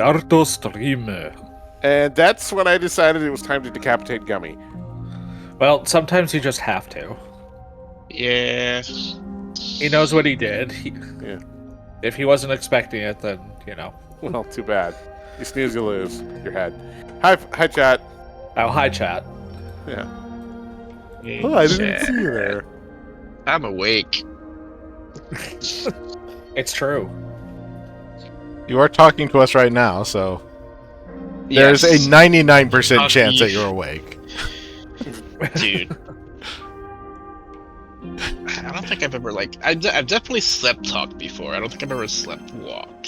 Darto streamer. And that's when I decided it was time to decapitate Gummy. Well, sometimes you just have to. Yeah. He knows what he did. Yeah. If he wasn't expecting it, then, you know. Well, too bad. You snooze, you lose. Your head. Hi, chat. Oh, hi, chat. Yeah. Hey, Oh, I didn't chat. see you there. I'm awake. It's true. You are talking to us right now, so there's a 99% chance that you're awake. Dude. I don't think I've ever, I've definitely slept talk before. I don't think I've ever slept walk.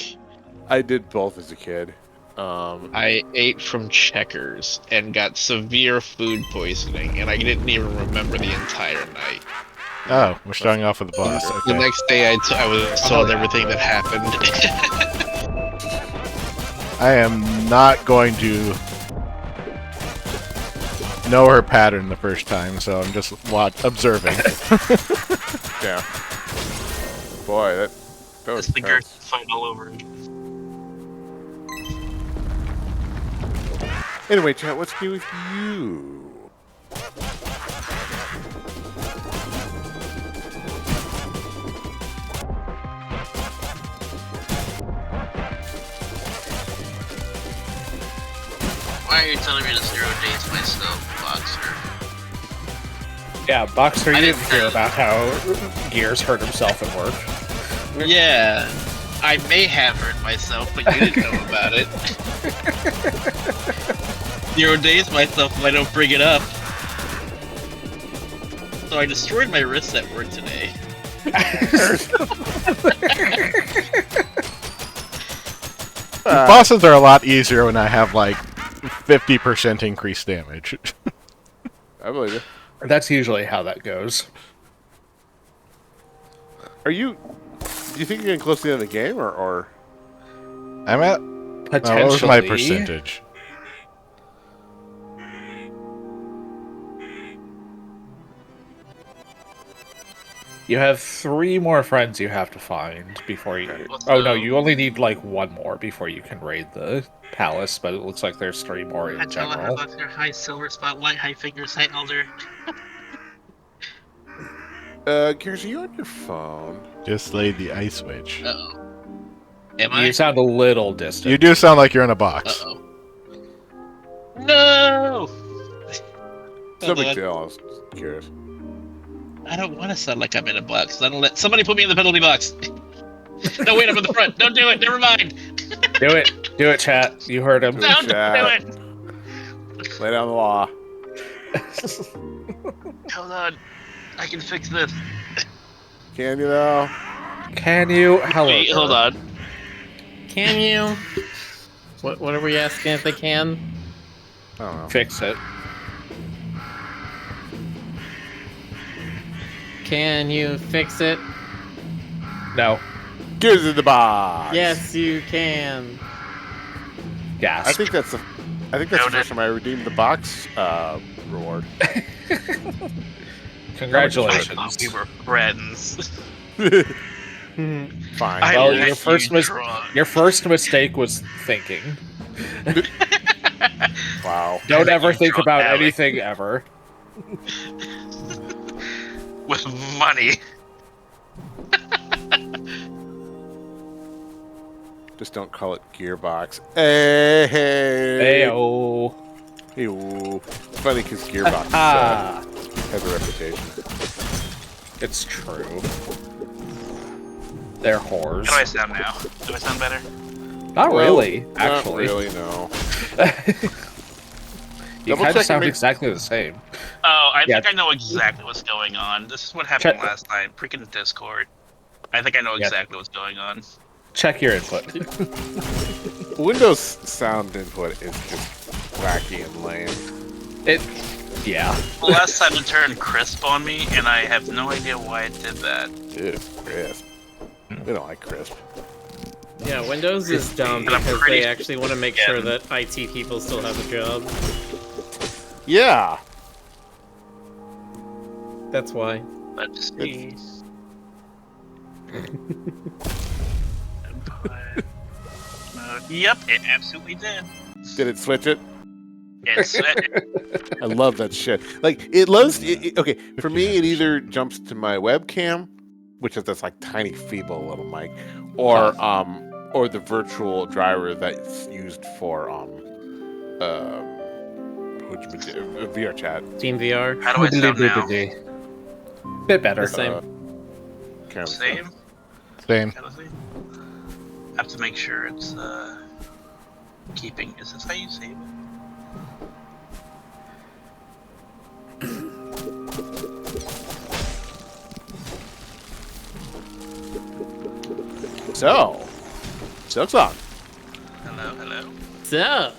I did both as a kid. I ate from Checkers and got severe food poisoning, and I didn't even remember the entire night. Oh, we're starting off with the boss. The Okay. next day, I was told everything that happened. I am not going to know her pattern the first time, so I'm just observing. Yeah. Boy, that was It's the Girth tense. fight all over again. Anyway, chat, what's new with you? Why are you telling me to 0 days myself, Boxer? Yeah, Boxer, you I didn't didn't hear know. about how Gears hurt himself at work. Yeah, I may have hurt myself, but you didn't know about it. 0 days myself if I don't bring it up. So I destroyed my wrist at work today. Bosses are a lot easier when I have like 50% increased damage. I believe it. That's usually how that goes. Are you... Do you think you're getting close to the end of the game, or... I'm at... Potentially. what was my percentage? You have 3 more friends you have to find before you... What's Oh, no, the- you only need, like, 1 more before you can raid the palace, but it looks like there's 3 more Hi, in Tella, general. how about your high silver spotlight, high fingers, high elder? Gears, are you on your phone? Just laid the ice witch. Uh-oh. Am I? You sound a little distant. You do sound like you're in a box. Uh-oh. No! No Hold big on. deal, I was curious. I don't want to sound like I'm in a box. I don't let somebody put me in the penalty box. No, wait, I'm in the front. Don't do it. Never mind. Do it. Do it, chat. You heard him. Don't do chat. it. Lay down the law. Hold on. I can fix this. Can you, though? Can you? Hello. Wait, hold on. Can you? What are we asking if they can? I don't know. Fix it. Can you fix it? No. Gears in the box! Yes, you can. Gas. I think that's the first time I redeemed the box reward. Congratulations. I thought we were friends. Fine. I Well, let your first you drunk. your first mistake was thinking. Wow. Don't let ever you think drunk, about Alex. anything ever. With money. Just don't call it Gearbox. Hey! Ayo. Ew. It's funny because Gearbox Ah, has a reputation. it's true. They're whores. How do I sound now? Do I sound better? Not Well, really, Not actually. really, no. You Double kind check of sound and make- exactly the same. Oh, I Yeah. think I know exactly what's going on. This is what happened Check- last time. Freaking Discord. I think I know Yeah. exactly what's going on. Check your input. Windows sound input is just wacky and lame. Yeah. The last time it turned crisp on me, and I have no idea why it did that. Ew, crisp. We don't like crisp. Yeah, Windows is dumb And I'm because pretty they actually want to make yeah. sure that IT people still have a job. Yeah! That's why. Let's see. Empire. No. Yep, it absolutely did. Did it switch it? It's I love that shit. Like it loves. Okay, for me, it either jumps to my webcam, which is this like tiny, feeble little mic, or the virtual driver that's used for VR chat. Team VR. How do I sound now? Bit better. The same. Kind of Same. Same. Honestly. Have to make sure it's keeping. Is this how you save it? So, Silk Song. Hello, hello. So.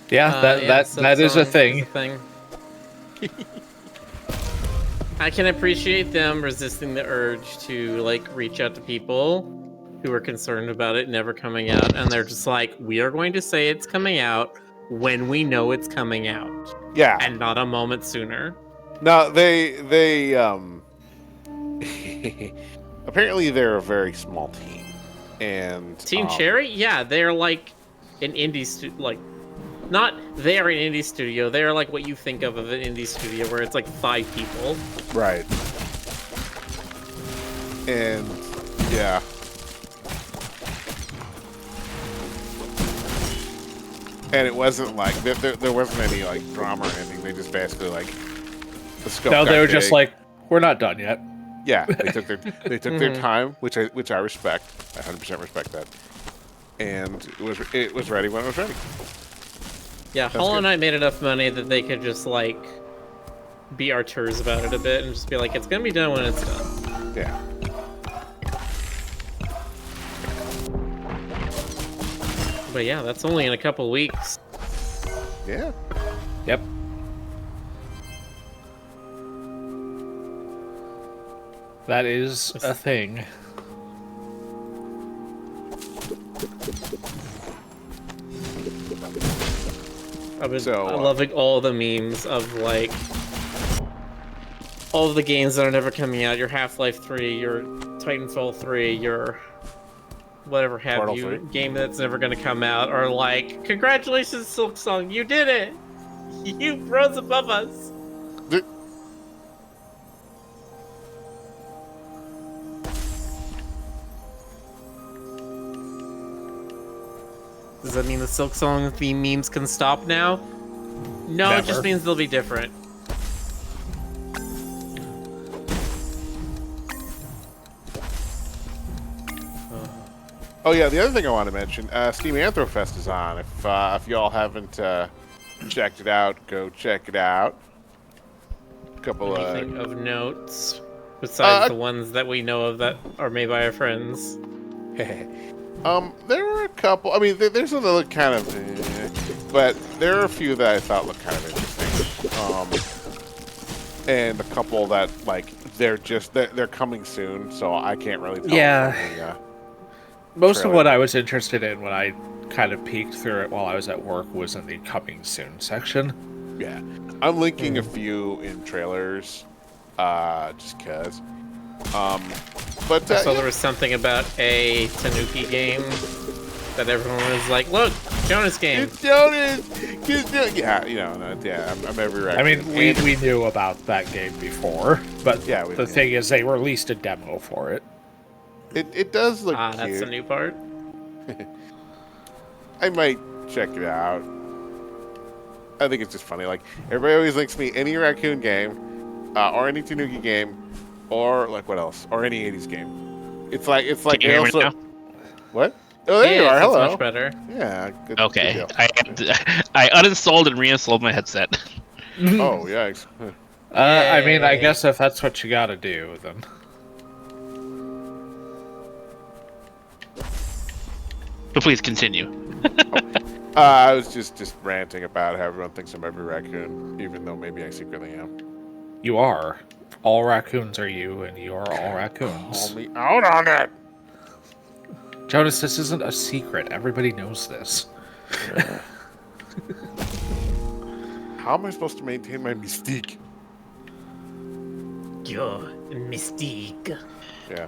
Yeah, that is a thing. I can appreciate them resisting the urge to like reach out to people who are concerned about it never coming out, and they're just like, we are going to say it's coming out when we know it's coming out, Yeah. and not a moment sooner. No, they apparently they're a very small team, and Team Cherry, yeah, they're like an indie not they are an indie studio. They are like what you think of an indie studio, where it's like 5 people. right, and yeah. And it wasn't like there wasn't any like drama or anything. They just basically like the scope. No, got they were just big. like, we're not done yet. Yeah, they took their time, which I respect. I 100% respect that. And it was ready when it was ready. Yeah, That's Hollow good. Knight made enough money that they could just like be arters about it a bit and just be like, it's gonna be done when it's done. Yeah. But yeah, that's only in a couple weeks. Yeah. Yep. That is a thing. I've been So, loving all the memes of like all of the games that are never coming out. Your Half-Life 3, your Titanfall 3, your whatever have Portal you 3. game that's never going to come out, are like, congratulations, Silk Song, you did it! You rose above us! Does that mean the Silk Song theme memes can stop now? No, it just Never. means they'll be different. Oh yeah, the other thing I want to mention, Steam Anthrofest is on. If y'all haven't checked it out, go check it out. A couple Anything of notes besides the ones that we know of that are made by our friends? there were a couple. I mean, there's another kind of, but there are a few that I thought looked kind of interesting. And a couple that like they're coming soon, so I can't really tell. Yeah. Most trailer. of what I was interested in when I kind of peeked through it while I was at work was in the coming soon section. Yeah, I'm linking a few in trailers, just cause. But So there was something about a Tanuki game that everyone was like, "Look, Jonas game." It's Jonas. Yeah, you know, I'm every. I mean, we knew about that game before, but Yeah, we the did. thing is, they released a demo for it. It does look cute. That's the new part. I might check it out. I think it's just funny. Like everybody always links me any raccoon game, or any Tanuki game, or like what else, or any '80s game. It's like Can you they hear me also. now? What? Oh, there you are. It's Hello. much better. Yeah. Good, Okay, good I uninstalled and reinstalled my headset. deal. Oh yeah. I mean, I Yay. guess if that's what you gotta do, then. But please continue. I was just ranting about how everyone thinks I'm every raccoon, even though maybe I secretly am. You are. All raccoons are you, and you are all raccoons. Call me out on it. Jonas, this isn't a secret. Everybody knows this. How am I supposed to maintain my mystique? Your mystique. Yeah.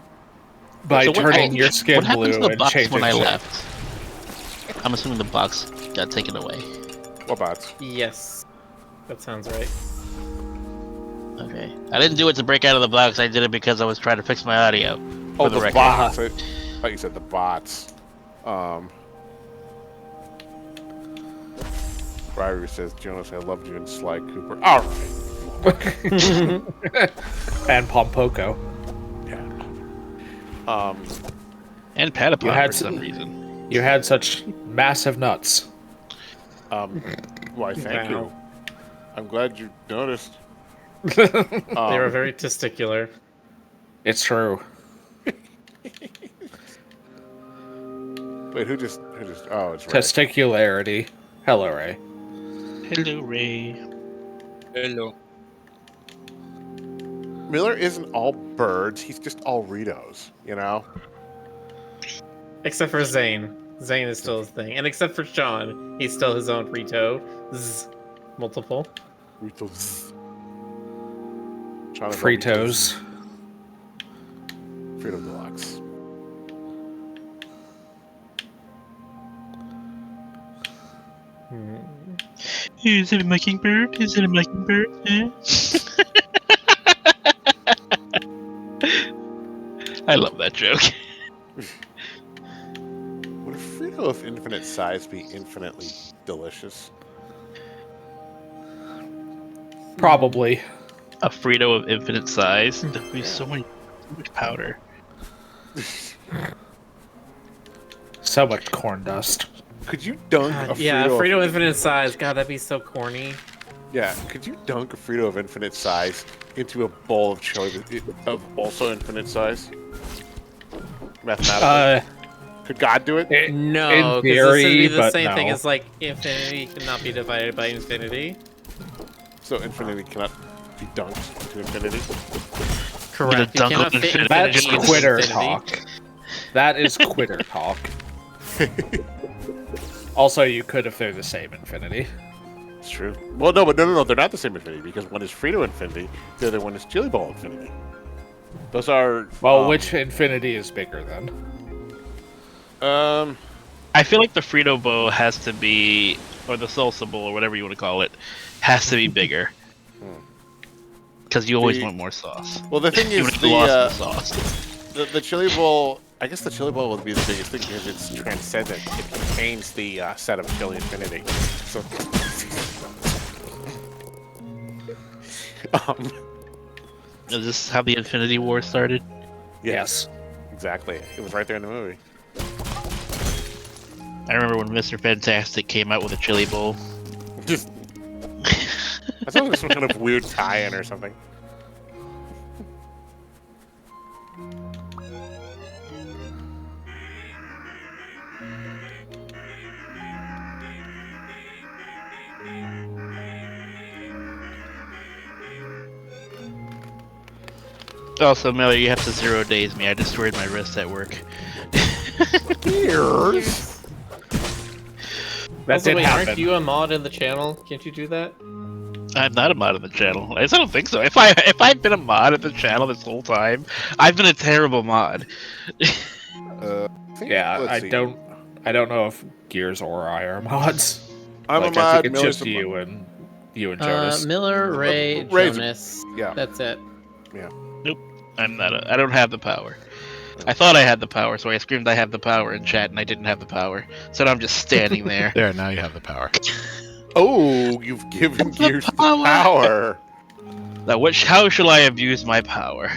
by So what- turning oh, your skin what happened to blue the and box changing when I shape. left? I'm assuming the box got taken away. What bots? Yes. That sounds right. Okay. I didn't do it to break out of the box. I did it because I was trying to fix my audio. Oh, For the the record. bots. I thought you said the bots. Ryrie says, Jonas, I loved you in Sly Cooper. All right. And Pompoko. Yeah. And Patapon You had for some some- reason. You had such massive nuts. Why, thank you. Wow. I'm glad you noticed. They were very testicular. It's true. Wait, who just? Oh, it's Ray. Testicularity. Hello, Ray. Hello, Ray. Hello. Miller isn't all birds. He's just all Ritos. You know. Except for Zane. Zane is still his thing. And except for Sean, he's still his own Rito. Multiple. Ritos. Fritos. Frito Deluxe. Is it a mockingbird? Is it a mockingbird? I love that joke. Would a Frito of infinite size be infinitely delicious? Probably. A Frito of infinite size. There'd be so much powder. So much corn dust. Could you dunk God, a yeah, Frito? Frito Infinite Size. God, that'd be so corny. Yeah, could you dunk a Frito of infinite size into a bowl of chili of also infinite size? Mathematically, could God do it? No, in because this would be theory, the but same thing no. as like infinity cannot be divided by infinity. So infinity cannot be dunked into infinity. Correct. You dunk cannot on fit infinity. That's infinity into quitter infinity. talk. That is quitter talk. Also, you could if they're the same infinity. It's true. Well, no, but no, they're not the same infinity because one is Frito infinity, the other one is Chili Ball infinity. Those are Well, which infinity is bigger then? I feel like the Frito bowl has to be, or the salsa bowl, or whatever you want to call it, has to be bigger. Because you always The- want more sauce. Well, the thing You is, would lost the the sauce. the Chili Bowl. I guess the Chili Bowl would be the biggest thing because it's transcendent. It contains the set of Chili Infinity. So, Is this how the Infinity War started? Yes. exactly. It was right there in the movie. I remember when Mr. Fantastic came out with a chili bowl. Just, I thought it was some kind of weird tie-in or something. Also, Miller, you have to 0 days me. I destroyed my wrist at work. Years. That Also, did wait, happen. aren't you a mod in the channel? Can't you do that? I'm not a mod of the channel. I don't think so. If I'd been a mod of the channel this whole time, I've been a terrible mod. Yeah, let's I see. don't know if Gears or I are mods. I'm Like, a mod. I think it's Miller's just a mod. you and Jonas. Miller, Ray, Ray's a- Jonas. yeah. That's it. I'm not. I don't have the power. I thought I had the power, so I screamed I have the power in chat, and I didn't have the power. So now I'm just standing there. There, now you have the power. Oh, you've given The Gears the power. power. Now, how shall I abuse my power?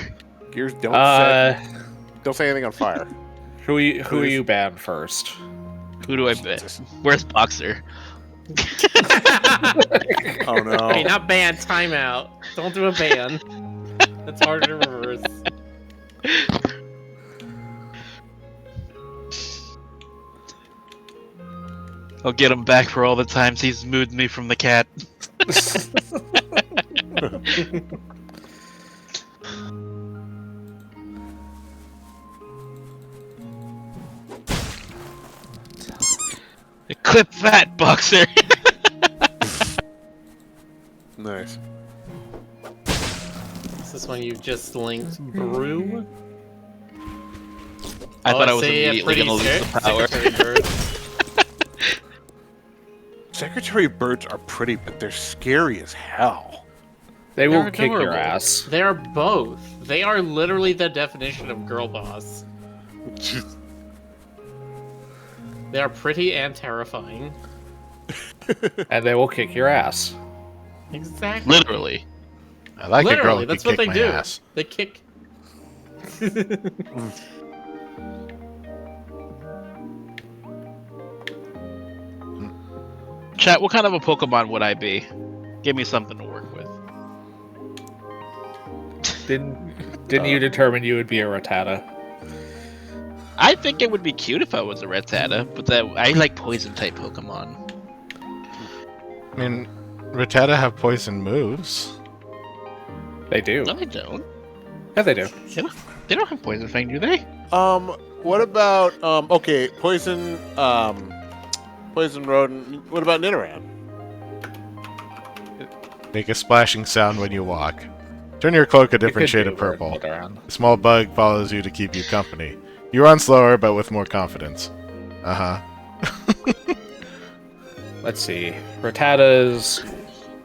Gears, don't say anything on fire. Who you ban first? Who do I bet? Where's Boxer? Oh no. Hey, not ban, timeout. Don't do a ban. That's harder to reverse. I'll get him back for all the times he's moved me from the cat. Clip that, Boxer! Nice. Is this one you just linked Brew? I thought I was see a immediately pretty going to lose the power. secretary bird. Secretary birds are pretty, but they're scary as hell. They will They're kick your adorable. ass. They are both. They are literally the definition of girl boss. They are pretty and terrifying. And they will kick your ass. Exactly. Literally. I like a girl Literally, who that's can what kick they my do. ass. They kick. Chat, what kind of a Pokemon would I be? Give me something to work with. Didn't you determine you would be a Rattata? I think it would be cute if I was a Rattata, but I like poison type Pokemon. I mean, Rattata have poison moves. They do. No, they don't. Yeah, they do. They don't have Poison Fang, do they? What about okay, poison rodent. What about Nidoran? Make a splashing sound when you walk. Turn your cloak a different shade of purple. A small bug follows you to keep you company. You run slower, but with more confidence. Uh-huh. Let's see. Rattatas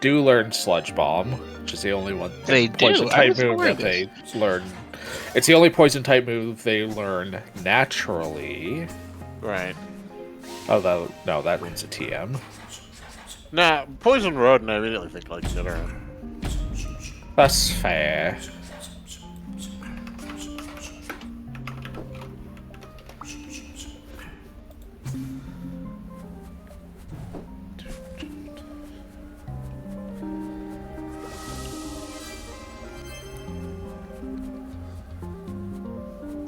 do learn Sludge Bomb, which is the only one. They do? Poison I type was move aware that of they learn. It's the only poison type move they learn naturally. Right. Although, no, that runs a TM. Nah, poison rodent. I immediately think like Nidoran. That's fair.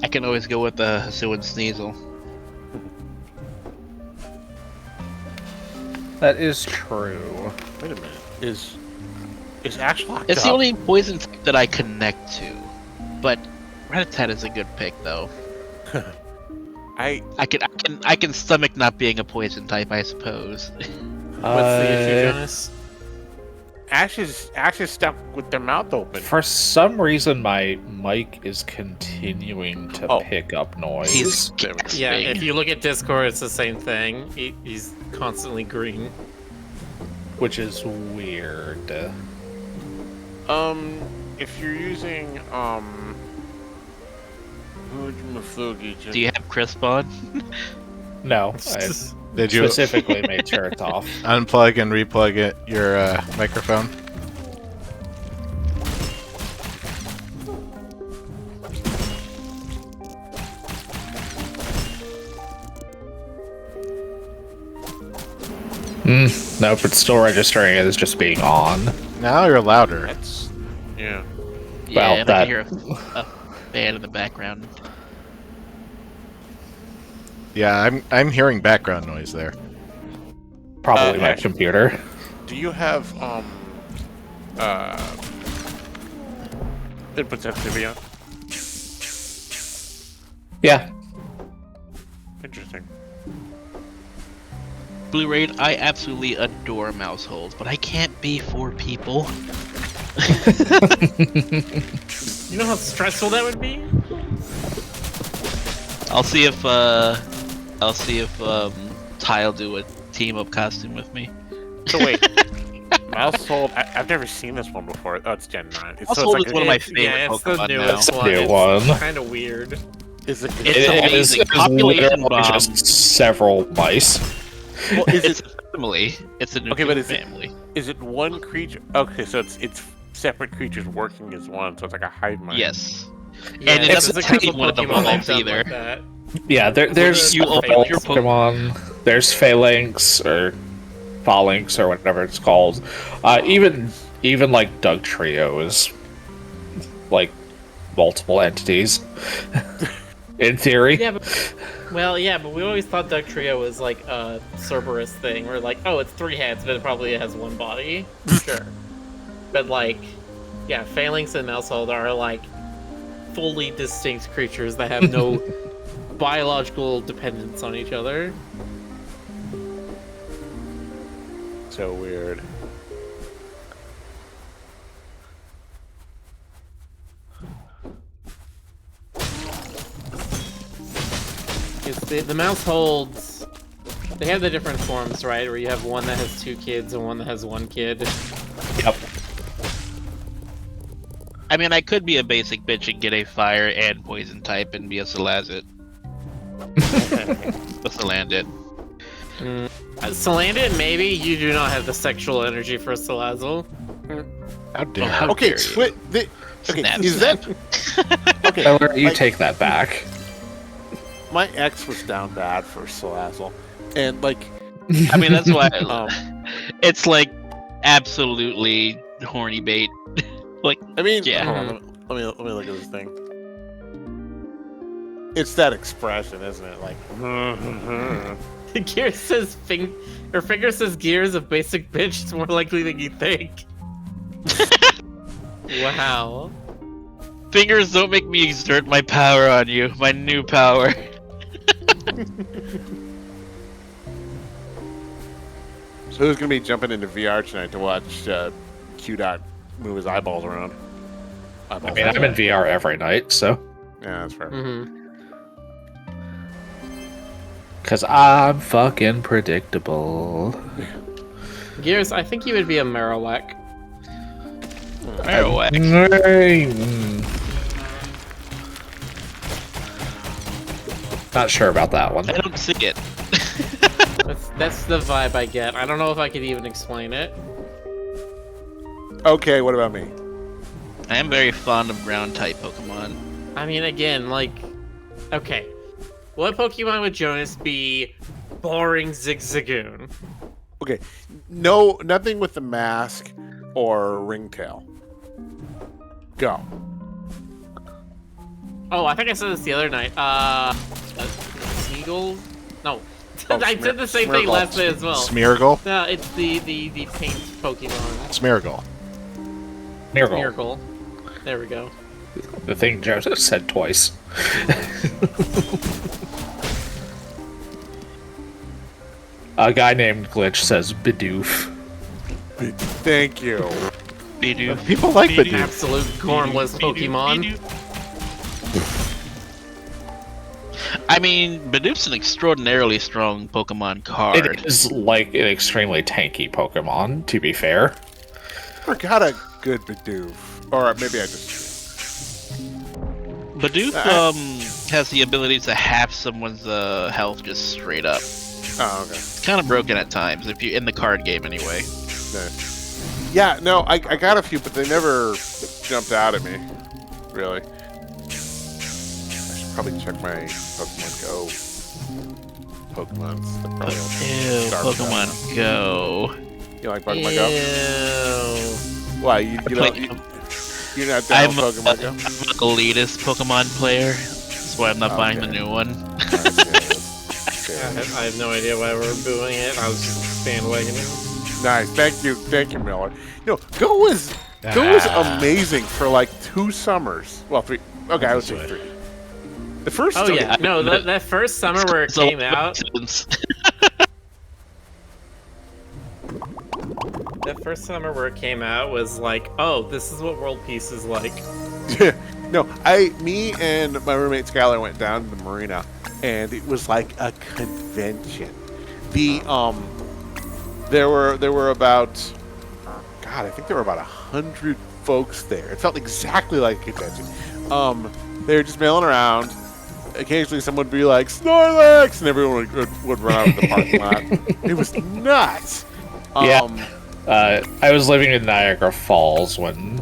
I can always go with the Hisuian Sneasel. That is true. Wait a minute. Is Ash locked It's up? the only poison type that I connect to. But Rattata is a good pick, though. I can stomach not being a poison type, I suppose. What's the issue, Jonas? Ash is stuck with their mouth open. For some reason, my mic is continuing to pick up noise. He's Yeah, gasping. if you look at Discord, it's the same thing. He's constantly green. Which is weird. If you're using Do you have Crisp on? No, I Did you specifically made sure it's off. unplug and replug it, your microphone? Nope, it's still registering it as just being on. Now you're louder. That's yeah. Yeah, Well, and that- I can hear a fan in the background. Yeah, I'm hearing background noise there. Probably my Ash, computer. do you have input sensitivity on? Yeah. Interesting. Blue Raid, I absolutely adore Mousehold, but I can't be 4 people. You know how stressful that would be? I'll see if Ty'll do a team up costume with me. So wait, Mousehold. I've never seen this one before. Oh, it's Gen 9. Mousehold is one of my It's- favorite yeah, it's the Pokemon newest now. one. New It's one. kind of weird. Is it? It's amazing. Population literally bomb. just several mice. Well, is It's it? a family. It's a new Okay, but is it- family. Is it one creature? Okay, so it's separate creatures working as one. So it's like a hive mind. Yes. Yeah, And it this doesn't is a couple take one of them Pokemon they've evolves done either. like that. Yeah, there's You several open your Pokemon. There's Phalanx or Phalanx or whatever it's called. Even like Doug Trio is like multiple entities. In theory. Yeah, but we always thought Doug Trio was like a Cerberus thing. We're like, oh, it's 3 heads, but it probably has 1 body. Sure. But like, yeah, Phalanx and Mousehold are like fully distinct creatures that have no biological dependence on each other. So weird. The mouse holds. They have the different forms, right? Where you have one that has 2 kids and one that has 1 kid. Yep. I mean, I could be a basic bitch and get a fire and poison type and be a Salazit. A Salandit. Salandit, maybe. You do not have the sexual energy for Salazzle. How dare How Okay, dare you. okay, Snap, is snap. that okay? Miller, you like, take that back. my ex was down bad for Salazzle, and like, I mean, that's why it's like absolutely horny bait. I mean, Yeah. hold on, let me look at this thing. It's that expression, isn't it? Like, Gears says or Finger says Gears a basic bitch. It's more likely than you think. Wow. Fingers, don't make me exert my power on you. My new power. So who's gonna be jumping into VR tonight to watch Q Dot move his eyeballs around? I mean, I'm in VR every night, so. Yeah, that's fair. Because I'm fucking predictable. Gears, I think you would be a Marowak. Marowak. Not sure about that one. I don't see it. That's the vibe I get. I don't know if I could even explain it. Okay, what about me? I am very fond of ground type Pokemon. I mean, again, like, okay, what Pokemon would Jonas be? Boring Zigzagoon. Okay, no, nothing with the mask or ringtail. Go. Oh, I think I said this the other night. Smeagol? No. Oh, I said the same thing Smeargle. last night as well. Smeargle? No, it's the paint Pokemon. Smeargle. Miracle. Miracle. There we go. The thing Joseph said twice. A guy named Glitch says Bidoof. Thank you. Bidoof. People like Bidoof. Bidoof. Absolute gormless Pokemon. I mean, Bidoof's an extraordinarily strong Pokemon card. It is like an extremely tanky Pokemon, to be fair. Forgot a good Bidoof. Or maybe I just... Bidoof has the ability to half someone's health just straight up. Oh, okay. It's kind of broken at times, if you in the card game anyway. Nice. Yeah, no, I got a few, but they never jumped out at me. Really. I should probably check my Pokemon Go Pokemons. They're probably all Ew, starved out Pokemon now. Go. You like Pokemon Go? Ew. Why, you don't... You're not down I'm with Pokemon Go? I'm an elitist Pokemon player. That's why I'm not buying the Okay. new one. I have no idea why we're booing it. I was just bandwagoning. Nice, thank you, Miller. You know, Go was amazing for like 2 summers. Well, 3. Okay, I would say 3. The first. Oh yeah, no, that first summer where it came out. That first summer where it came out was like, oh, this is what World Peace is like. No, me and my roommate Skylar went down to the marina, and it was like a convention. There were about, God, I think there were about 100 folks there. It felt exactly like a convention. They were just milling around. Occasionally, someone would be like Snorlax, and everyone would run out of the parking lot. It was nuts. Yeah. I was living in Niagara Falls when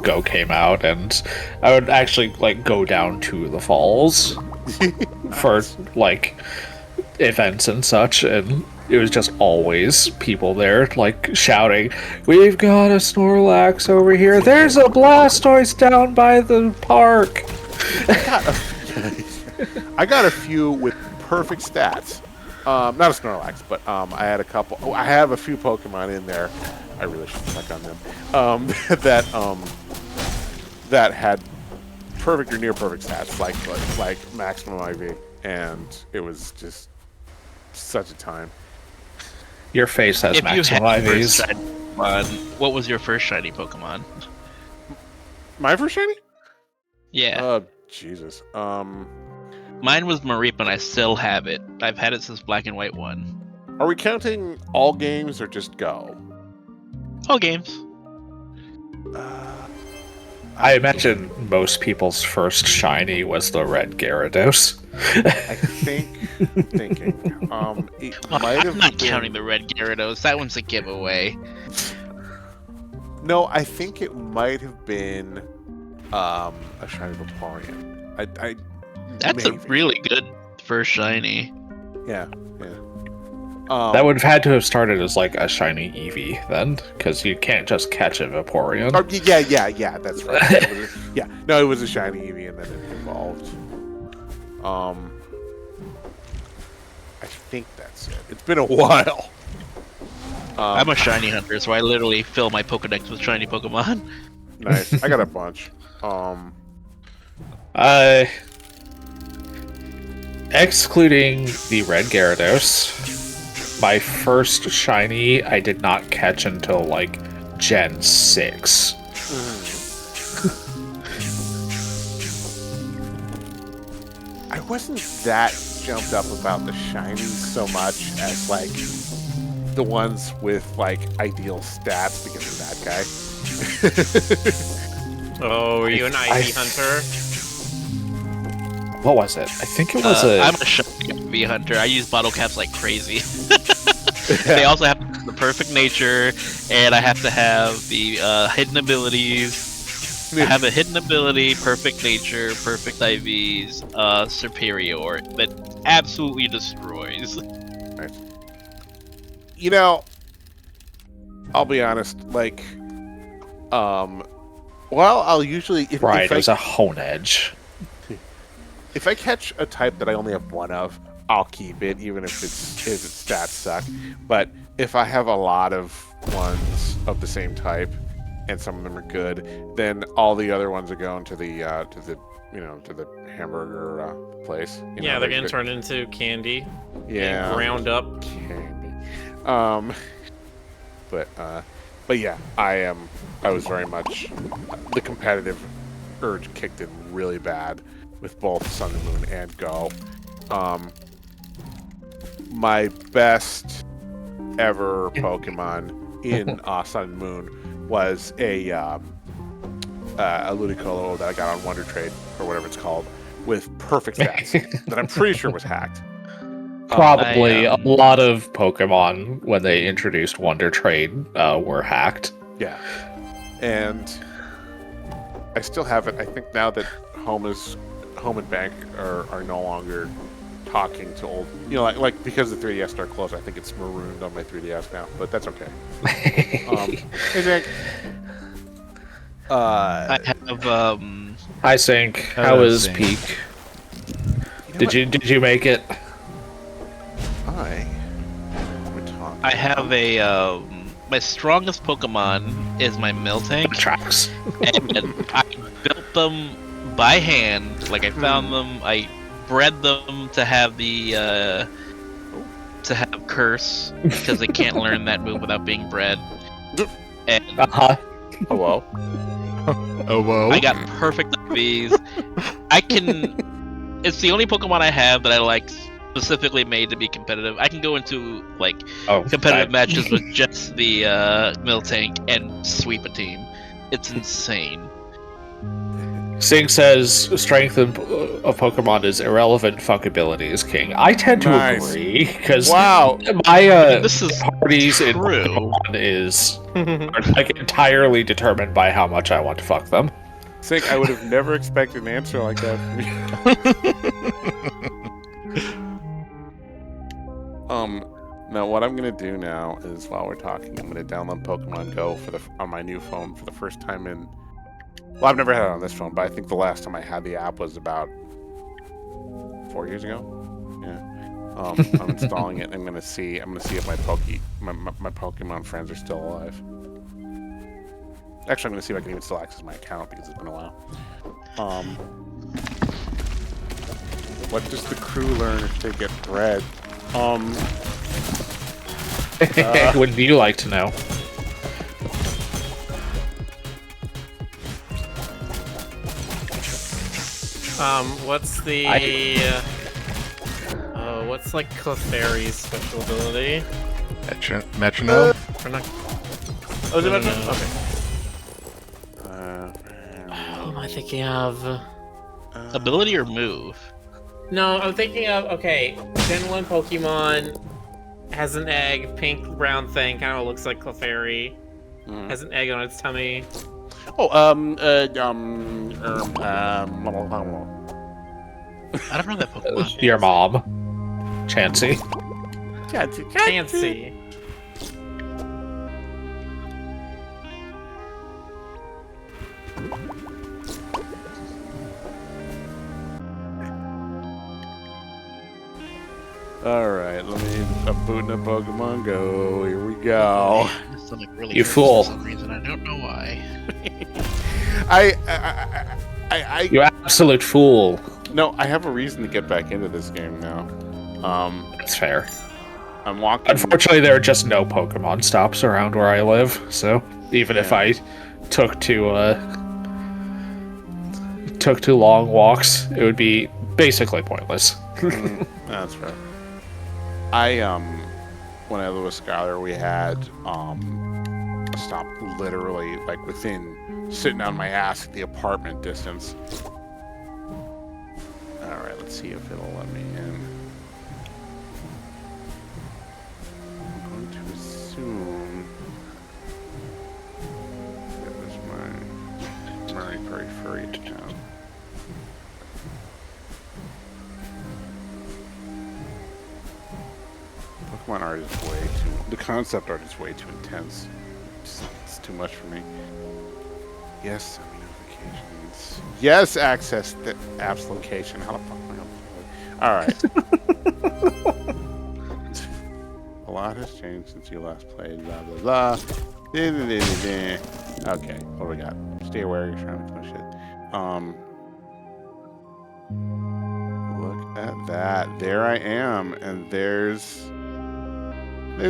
Go came out, and I would actually like go down to the falls for like events and such, and it was just always people there like shouting, "We've got a Snorlax over here! There's a Blastoise down by the park!" I got a few with perfect stats. Not a Snorlax, but I had a couple. Oh, I have a few Pokemon in there. I really should check on them. That had perfect or near perfect stats, like maximum IV, and it was just such a time. Your face has If you maximum had IVs. first shiny Pokemon, what was your first shiny Pokemon? My first shiny? Yeah. Jesus. Mine was Mareep, and I still have it. I've had it since Black and White 1. Are we counting all games or just Go? All games. I imagine most people's first shiny was the red Gyarados. I think. Thinking. It might have I'm not been... counting the red Gyarados. That one's a giveaway. No, I think it might have been a shiny Vaporeon. That's maybe. a really good first shiny. Yeah. That would have had to have started as like a shiny Eevee then, because you can't just catch a Vaporeon. Yeah, that's right. It was a shiny Eevee and then it evolved. I think that's it. It's been a while. I'm a shiny hunter, so I literally fill my Pokedex with shiny Pokemon. Nice. I got a bunch. Excluding the red Gyarados, my first shiny I did not catch until like Gen 6. I wasn't that jumped up about the shinies so much as like the ones with like ideal stats because of that guy. Oh, were you an IV hunter? What was it? I think it was I'm a shiny IV hunter. I use bottle caps like crazy. They also have the perfect nature, and I have to have the hidden abilities. I have a hidden ability, perfect nature, perfect IVs, superior that absolutely destroys. Nice. You know, I'll be honest. Like, I'll usually it was a Hone Edge. If I catch a type that I only have one of, I'll keep it, even if its stats suck. But if I have a lot of ones of the same type, and some of them are good, then all the other ones are going to the hamburger place. They're getting turned into candy. Yeah, ground up candy. But yeah, I was very much the competitive urge kicked in really bad with both Sun and Moon and Go. My best ever Pokemon in Sun and Moon was a Ludicolo that I got on Wonder Trade or whatever it's called with perfect stats that I'm pretty sure was hacked. Probably a lot of Pokemon when they introduced Wonder Trade were hacked. Yeah, and I still have it. I think now that Home and Bank are no longer talking to old, like because the 3DS are closed, I think it's marooned on my 3DS now, but that's okay. Hey Zach. I have Hi Sync. How is Sync. Peak? Did you make it? I have a my strongest Pokemon is my Miltank. Tracks. And I built them by hand. Like I found them, I bred them to have the to have Curse because they can't learn that move without being bred. And Oh well. Oh whoa! I got perfect IVs. It's the only Pokemon I have that I like specifically made to be competitive. I can go into like competitive matches with just the Miltank and sweep a team. It's insane. Sing says strength of Pokemon is irrelevant. Fuckability is king. I tend to agree because my this is parties in true. Pokemon are like entirely determined by how much I want to fuck them. Sink, I would have never expected an answer like that from you. Now what I'm gonna do now is while we're talking, I'm gonna download Pokemon Go on my new phone for the first time in. Well, I've never had it on this phone, but I think the last time I had the app was about 4 years ago. Yeah. I'm installing it. I'm gonna see if my Pokemon friends are still alive. Actually, I'm gonna see if I can even still access my account because it's been a while. What does the crew learn if they get bred? Wouldn't you like to know? What's the... what's like Clefairy's special ability? Metronome? We're not... Oh, is it No, metronome? no. Okay. What am I thinking of? Ability or move? No, I'm thinking of, okay, Gen 1 Pokemon has an egg, pink round thing, kind of looks like Clefairy. Has an egg on its tummy. Oh, I don't know that Pokemon. Your mom. Chansey. Fancy. Alright, let me boot in a Pokemon Go. Here we go. This stomach really You hurts fool. For some reason, I don't know why. You absolute fool. No, I have a reason to get back into this game now. That's fair. I'm walking. Unfortunately, there are just no Pokemon stops around where I live, so even if I took to long walks, it would be basically pointless. That's right. When I lived with Skylar, we had a stop literally like within sitting on my ass at the apartment distance. All right, let's see if it'll let me in. I'm going to assume it was my very furry town. Pokemon art is way too... The concept art is way too intense. It's too much for me. Yes, send me notifications. Yes, access the app's location. How the fuck am I gonna play? Alright. A lot has changed since you last played, blah, blah, blah. Okay, what do we got? Stay aware, you're trying to push it. Look at that. There I am, and there's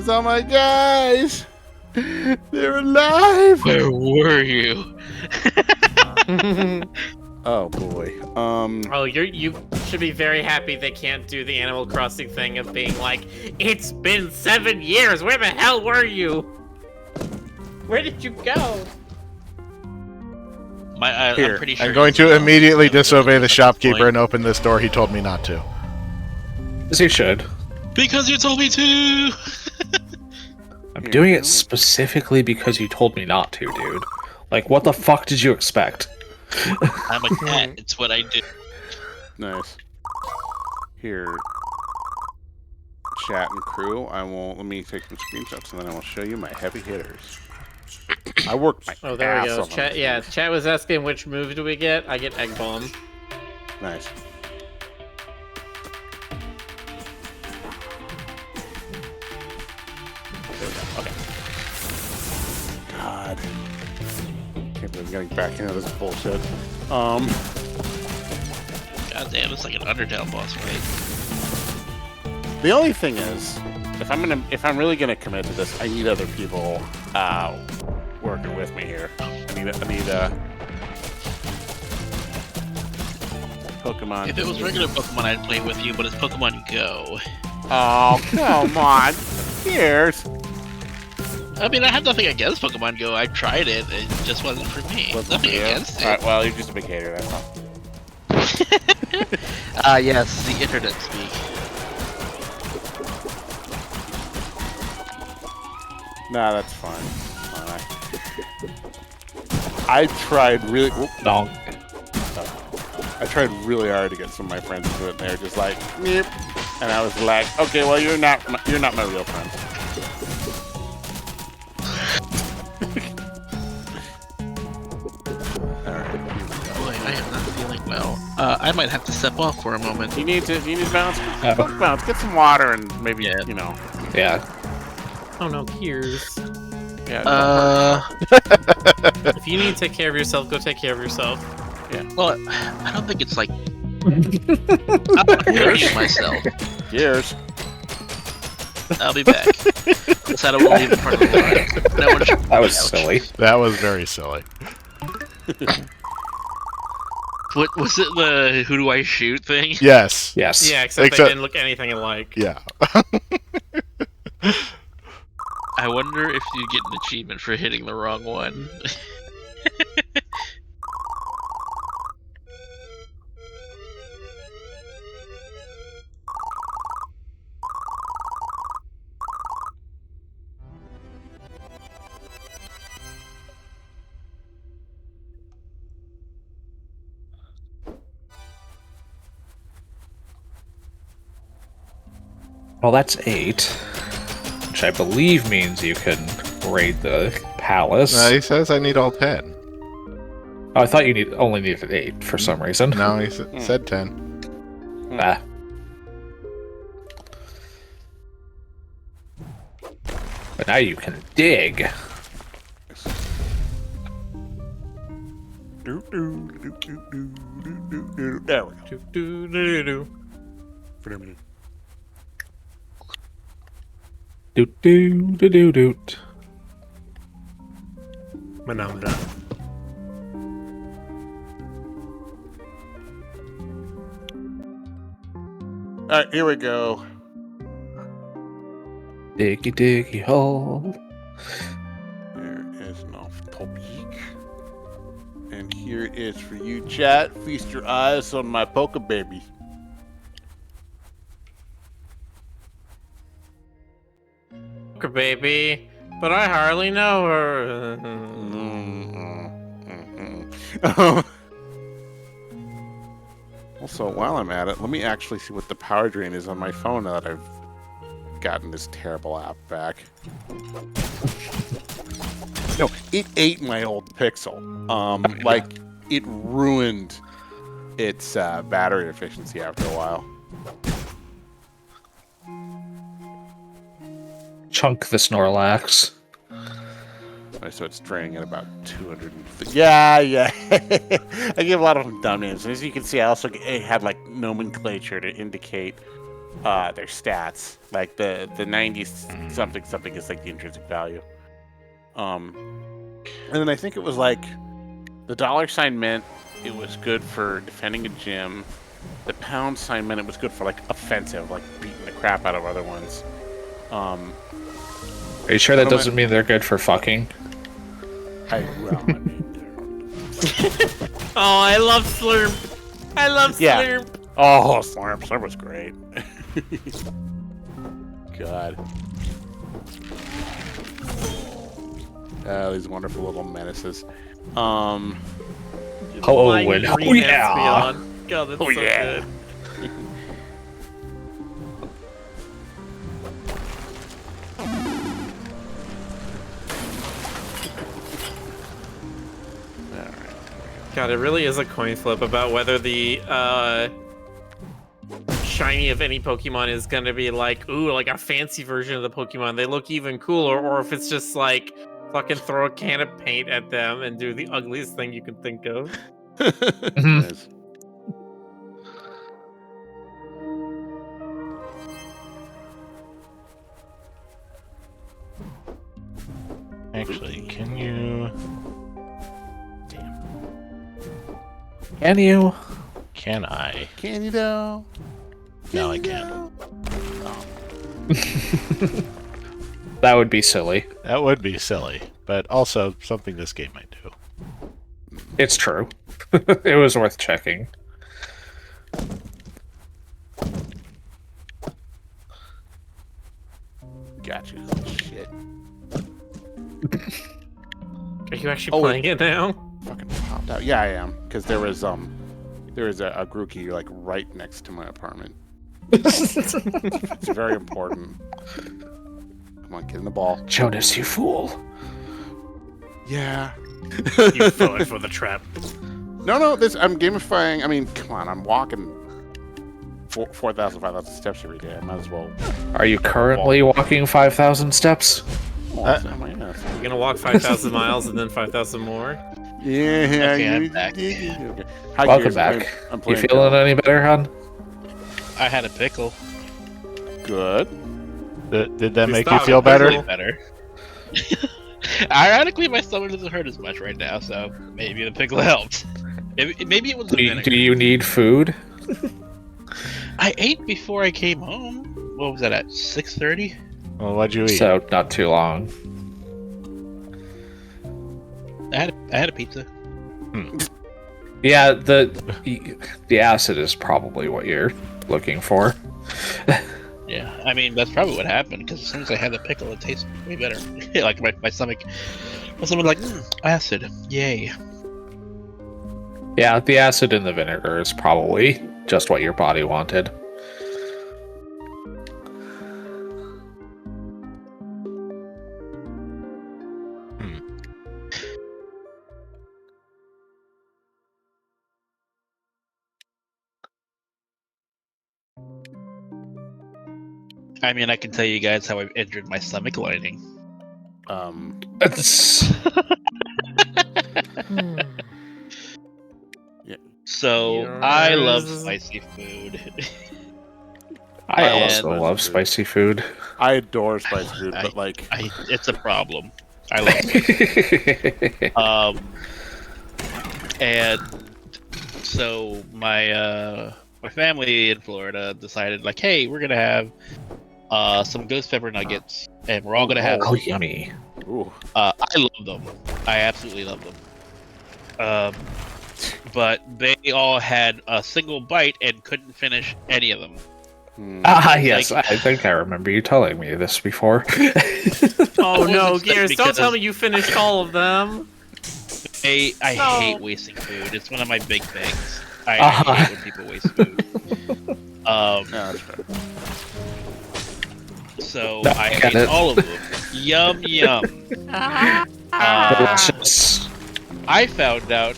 all my guys. They're alive. Where were you? Oh boy. Oh, you should be very happy they can't do the Animal Crossing thing of being like, it's been 7 years. Where the hell were you? Where did you go? I'm pretty sure. I'm going to immediately disobey the shopkeeper and open this door he told me not to. As you should. Because you told me to. I'm doing it specifically because you told me not to, dude. Like, what the fuck did you expect? I'm a cat. It's what I do. Nice. Here, chat and crew. Let me take some screenshots and then I will show you my heavy hitters. I worked my Oh, there ass we go. off on Chat, this yeah, game. chat was asking which move do we get. I get Egg Bomb. Nice. There we go. Okay. God. Can't believe I'm getting back into this bullshit. God damn, it's like an Undertale boss fight. The only thing is, if I'm really gonna commit to this, I need other people working with me here. I need Pokemon. If it was regular Pokemon, I'd play with you, but it's Pokemon Go. Oh, come on. Cheers. I mean, I have nothing against Pokemon Go. I tried it. It just wasn't for me. Nothing against it. Alright, well, you're just a big hater, that's all. Yes, the internet speak. Nah, that's fine. I tried really... No. I tried really hard to get some of my friends to do it, and they're just like, "Meep." And I was like, okay, well, you're not my real friend. Alright. Boy, I am not feeling well. I might have to step off for a moment. You need to bounce. Bounce. Get some water and maybe, you know. Yeah. Oh no, Piers. Yeah. If you need to take care of yourself, go take care of yourself. Yeah. Well, I don't think it's like... I'm not hurting myself. Cheers. I'll be back. Decided I won't leave in front of the line. No one should That was ouch. silly. That was very silly. What was it? The who do I shoot thing? Yes. Yes. Yeah, except they Except- didn't look anything alike. Yeah. I wonder if you get an achievement for hitting the wrong one. Well, that's 8, which I believe means you can raid the palace. No, he says I need all 10. Oh, I thought you only needed 8 for some reason. No, he said 10. Ah. But now you can dig. There we go. Do-do-do-do-do. Doot doot doot doot doot. Manamda. All right, here we go. Diggy diggy hole. There is an off topic. And here it is for you, chat. Feast your eyes on my poker baby. Poker baby, but I hardly know her. Also, while I'm at it, let me actually see what the power drain is on my phone now that I've gotten this terrible app back. No, it ate my old Pixel. Like, it ruined its battery efficiency after a while. Chunk the Snorlax. So it's draining at about 250. Yeah. I give a lot of them dumb names. And as you can see, I also had like nomenclature to indicate their stats. Like the 90 something is like the intrinsic value. And then I think it was like the $ meant it was good for defending a gym. The £, meant it was good for like offensive, like beating the crap out of other ones. Are you sure that doesn't mean they're good for fucking? Oh, I love Slurp. I love Yeah. Slurp. Oh, Slurp. Slurp was great. God. These wonderful little menaces. Oh, Flying and green yeah. Espeon. God, that's so good. God, it really is a coin flip about whether the shiny of any Pokemon is gonna be like, ooh, like a fancy version of the Pokemon. They look even cooler, or if it's just like fucking throw a can of paint at them and do the ugliest thing you can think of. Nice. Actually, can you... Can you? Can I? Can you though? No, I can't. That would be silly. That would be silly, but also something this game might do. It's true. It was worth checking. Got you. Shit. Are you actually playing it now? Fucking popped out. Yeah, I am. Because there was a Grookey like right next to my apartment. It's very important. Come on, get in the ball. Jonas, you fool. Yeah. You fell for the trap. No, I'm gamifying. I mean, come on, I'm walking 4,000, 5,000 steps every day. I might as well. Are you currently walking 5,000 steps? Walk down my ass. You're gonna walk 5,000 miles and then 5,000 more? Yeah. Okay, I'm back. Okay. Hi, Welcome Gears. back. I'm You playing feeling any better, hon? I had a pickle. good. Did that You make you stopped. feel better? Really better. Ironically, my stomach doesn't hurt as much right now, so maybe the pickle helped. Maybe it was the vinegar. Do you need food? I ate before I came home. What was that at 6:30? Well, what'd you eat? So not too long. I had a pizza. Yeah, the acid is probably what you're looking for. Yeah, I mean that's probably what happened because as soon as I had the pickle, it tasted way better. Like my stomach was like, acid, yay. Yeah, the acid in the vinegar is probably just what your body wanted. I mean, I can tell you guys how I've injured my stomach lining. It's- So I love spicy food. I And- also love spicy food. I adore spicy food, but like, It's a problem. I love it. And so my family in Florida decided, like, hey, we're gonna have some ghost pepper nuggets, and we're all gonna have. Oh, yummy! ooh, I love them. I absolutely love them. But they all had a single bite and couldn't finish any of them. Yes, I think I remember you telling me this before. Oh no, It's like Gears! Don't because- tell me you finished all of them. I No. hate wasting food. It's one of my big things. I hate when people waste food. yeah, that's fair. So No, I I get ate it. all of them. Yum yum. Delicious. I found out,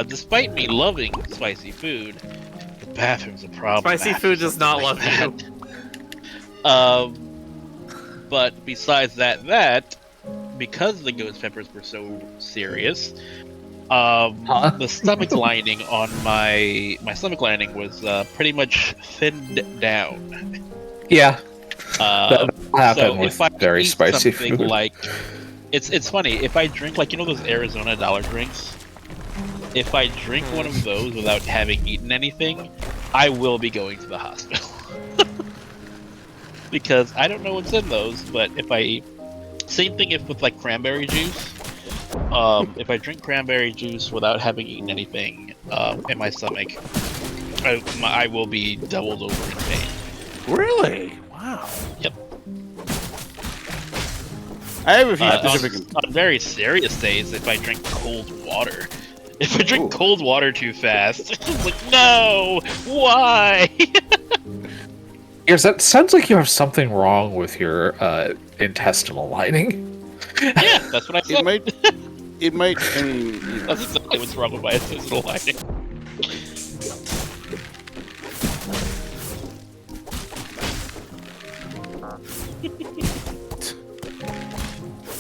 despite me loving spicy food, the bathroom's a problem. Spicy food does not love you. But besides that, because the ghost peppers were so serious, the stomach lining on my stomach lining was pretty much thinned down. Yeah, that happened with if I very eat spicy something food. like, it's funny if I drink like those Arizona dollar drinks. If I drink one of those without having eaten anything, I will be going to the hospital. Because I don't know what's in those, but same thing if with like cranberry juice. If I drink cranberry juice without having eaten anything in my stomach, I will be doubled over in pain. Really? Wow. Yep. I have a few specific. On very serious days, if I drink cold water. If I drink cold water too fast, it's like, no! Why? Yes, that sounds like you have something wrong with your intestinal lining. Yeah, that's what I said. It might. I mean, That's exactly what's wrong with my intestinal lining.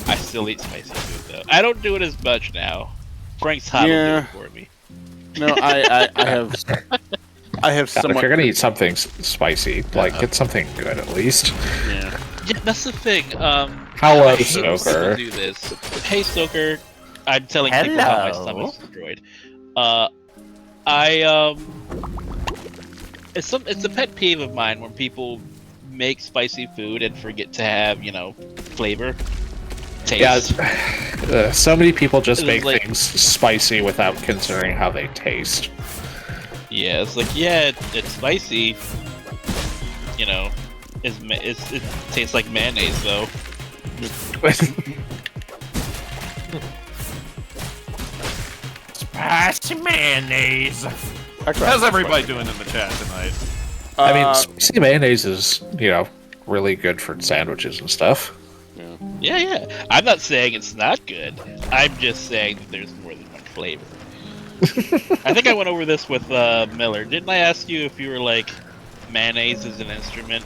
I still eat spicy food though. I don't do it as much now. Frank's hot Yeah. for me. no, I have. I have If somewhat. you're gonna eat something spicy, like get something good at least. Yeah. Yeah, that's the thing. How I was hate when Stoker? people do this. Hey, Stoker. I'm telling people how my stomach's destroyed. It's a pet peeve of mine when people make spicy food and forget to have, flavor, taste. Yeah, so many people just It's make like- things spicy without considering how they taste. Yeah, it's like, it's spicy. It tastes like mayonnaise though. Spicy mayonnaise. Actually, How's everybody doing in the chat tonight? I mean, spicy mayonnaise is, really good for sandwiches and stuff. Yeah. I'm not saying it's not good. I'm just saying that there's more than one flavor. I think I went over this with Miller. Didn't I ask you if you were like, mayonnaise is an instrument?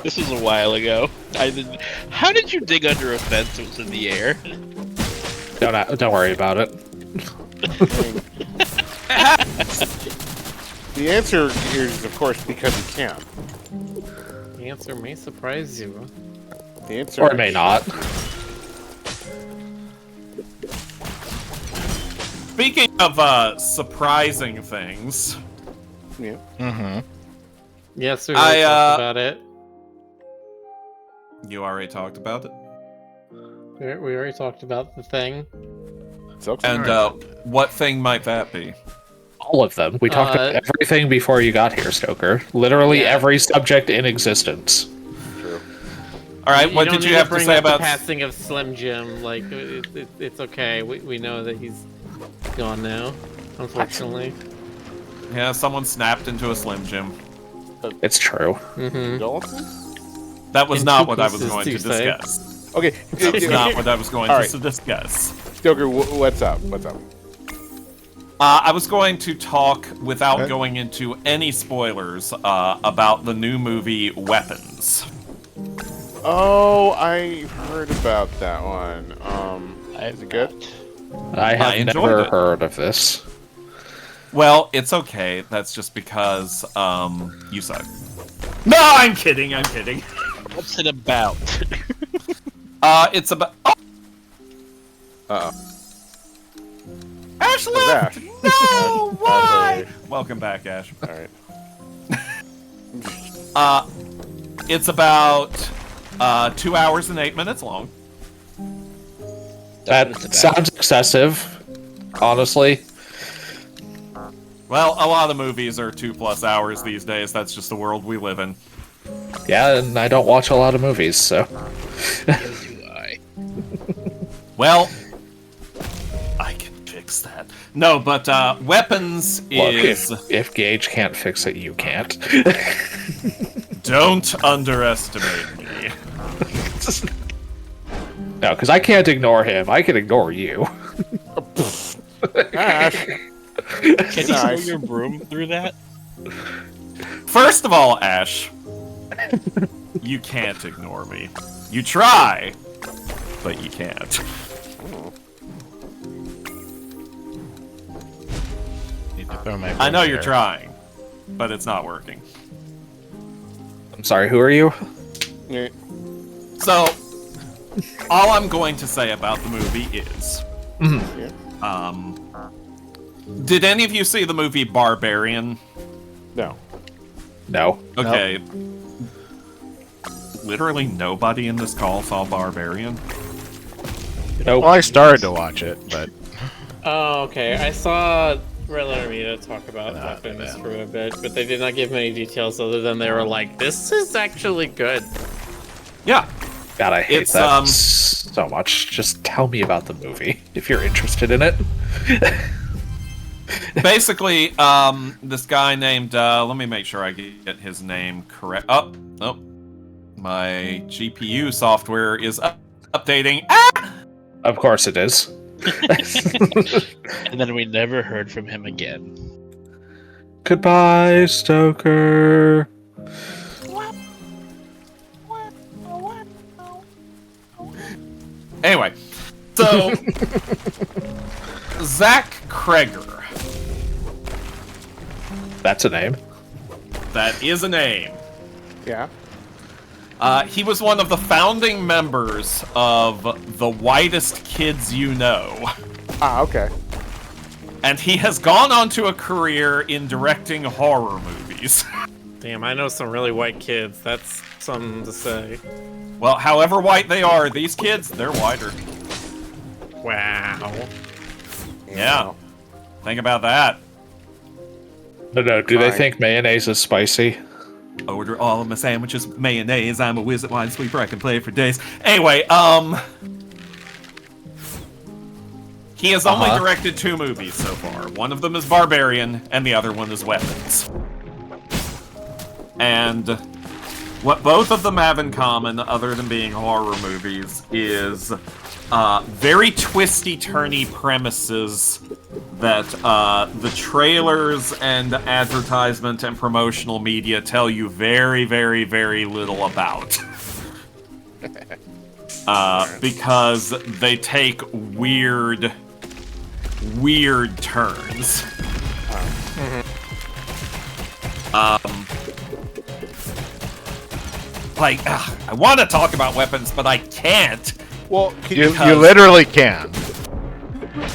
This was a while ago. How did you dig under a fence that was in the air? Don't worry about it. the answer here is, of course, because you can. The answer may surprise you. The answer. Or it may not. Speaking of surprising things, Yeah. Mm-hmm. Yes, we already talked about it. you already talked about it. We already talked about the thing. And what thing might that be? All of them. We talked about everything before you got here, Stoker. Literally every subject in existence. True. All right, what did you have to say about the passing of Slim Jim? Like, it's okay. We know that he's gone now, unfortunately. Yeah, someone snapped into a Slim Jim. It's true. Condolences? That was In not two what I was pieces, going to you say. discuss. Okay. That was not what I was going All to discuss. Stoker, what's up? What's up? I was going to talk, without going into any spoilers, about the new movie Weapons. Oh, I heard about that one. Is it good? I have enjoyed never it. heard of this. Well, it's okay. That's just because, you suck. No, I'm kidding, I'm kidding. What's it about? It's about... Uh-oh. Ash What's left! Ash? No! Why? Ash, Welcome back, Ash. Alright. It's about 2 hours and 8 minutes long. That sounds excessive, honestly. Well, a lot of movies are 2+ hours these days. That's just the world we live in. Yeah, and I don't watch a lot of movies, so... Neither do I. Well, I can fix that. No, but Weapons Look, is... if Gage can't fix it, you can't. Don't underestimate me. No, because I can't ignore him. I can ignore you. Ash! Can you throw Nice. your broom through that? First of all, Ash, you can't ignore me. You try, but you can't. Need to throw my I know broom you're there. trying, but it's not working. I'm sorry, who are you? Yeah. So, all I'm going to say about the movie is, did any of you see the movie Barbarian? No. No. Okay. Literally nobody in this call saw Barbarian. Nope. Well, I started to watch it, but Oh, okay. I saw Red Letter Media talk about Weapons for a bit, but they did not give many details other than they were like, "This is actually good." Yeah. God, I hate It's, that so much. Just tell me about the movie, if you're interested in it. Basically, this guy named, let me make sure I get his name correct. Oh, my GPU software is updating. Ah! Of course it is. And then we never heard from him again. Goodbye, Stoker. Anyway, so Zach Kreger, That's a name. that is a name. Yeah. He was one of the founding members of The Whitest Kids You Know. Ah, okay. And he has gone on to a career in directing horror movies. Damn, I know some really white kids. That's something to say. Well, however white they are, these kids, they're whiter. Wow. Yeah. Think about that. No, do they Fine. think mayonnaise is spicy? Order all of my sandwiches with mayonnaise. I'm a wizard, wine sweeper. I can play for days. Anyway, he has only directed 2 movies so far. One of them is Barbarian, and the other one is Weapons. And what both of them have in common, other than being horror movies, is very twisty-turny premises that the trailers and advertisement and promotional media tell you very, very, very little about. Because they take weird turns. I want to talk about Weapons, but I can't. Well, can you Because- literally can.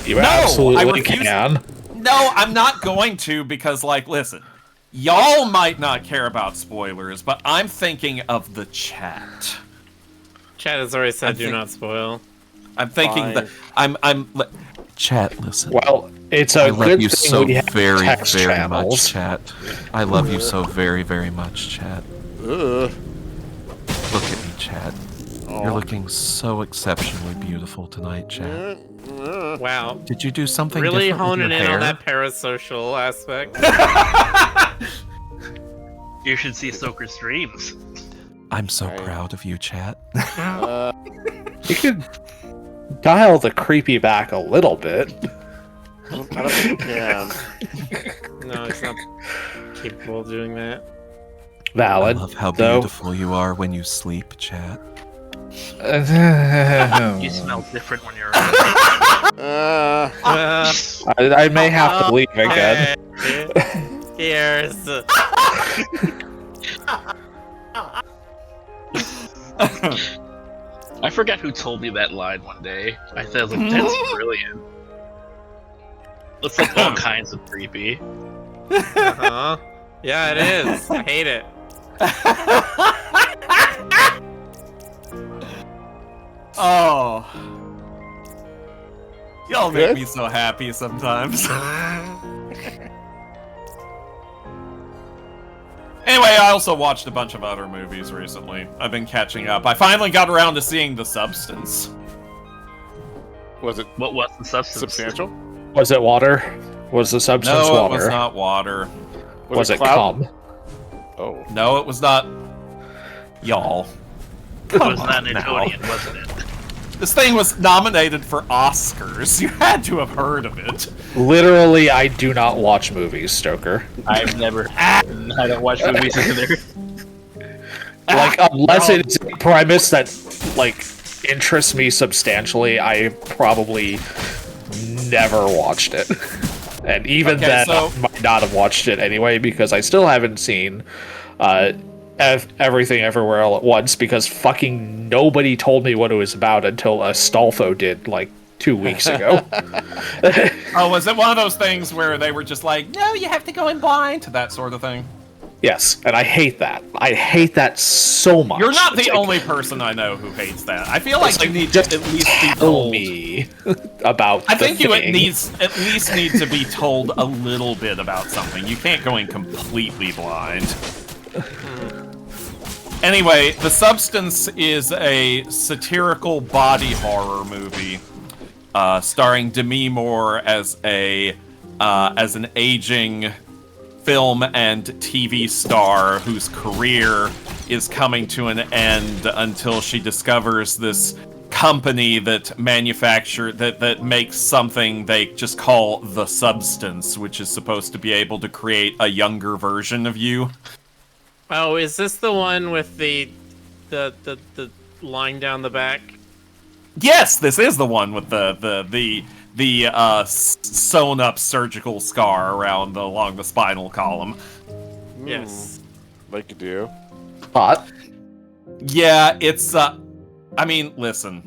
You No, I absolutely refuse- can. No, I'm not going to because, like, listen, y'all might not care about spoilers, but I'm thinking of the chat. Chad has already said do not spoil. I'm thinking that chat, listen. Well, it's I a love good you thing so we have very, text very channels. much, chat. I love you so very, very much, chat. Ugh. Look at me, chat. You're looking so exceptionally beautiful tonight, chat. Wow. Did you do something Really different with honing your in hair? on that parasocial aspect. You should see Soaker's streams. I'm so proud of you, chat. You could dial the creepy back a little bit. I don't think you can. No, it's not capable of doing that. Valid. I love how though. beautiful you are when you sleep, chat. You smell different when you're. I may have to leave again. Here's. I forgot who told me that line one day. I said, I was like, that's brilliant. It's like all kinds of creepy. Uh-huh. Yeah, it is. I hate it. Oh. Y'all make Good? me so happy sometimes. Anyway, I also watched a bunch of other movies recently. I've been catching up. I finally got around to seeing The Substance. Was it What was the substance? substantial? Was it water? Was the substance No, water? it was not water. Was it cloud? cum? Oh. No, it was not. Y'all. It was Come not on now. Newtonian, wasn't it? This thing was nominated for Oscars. You had to have heard of it. Literally, I do not watch movies, Stoker. I've never. I don't watch movies either. Like, unless it's a premise that, like, interests me substantially, I probably never watched it. And even Okay, then, so- I might not have watched it anyway, because I still haven't seen Everything Everywhere All at Once, because fucking nobody told me what it was about until Astolfo did, like, 2 weeks ago. Oh, was it one of those things where they were just like, no, you have to go in blind, that sort of thing? Yes, and I hate that. I hate that so much. You're not It's the like, only person I know who hates that. I feel like it's you like, need just to at least be tell told. me about I the think you thing. at least need to be told a little bit about something. You can't go in completely blind. Anyway, The Substance is a satirical body horror movie starring Demi Moore as an aging film and TV star whose career is coming to an end until she discovers this company that that makes something they just call The Substance, which is supposed to be able to create a younger version of you. Oh, is this the one with the line down the back? Yes, this is the one with the sewn up surgical scar along the spinal column. Yes. Like you do. Hot. Yeah, it's I mean, listen.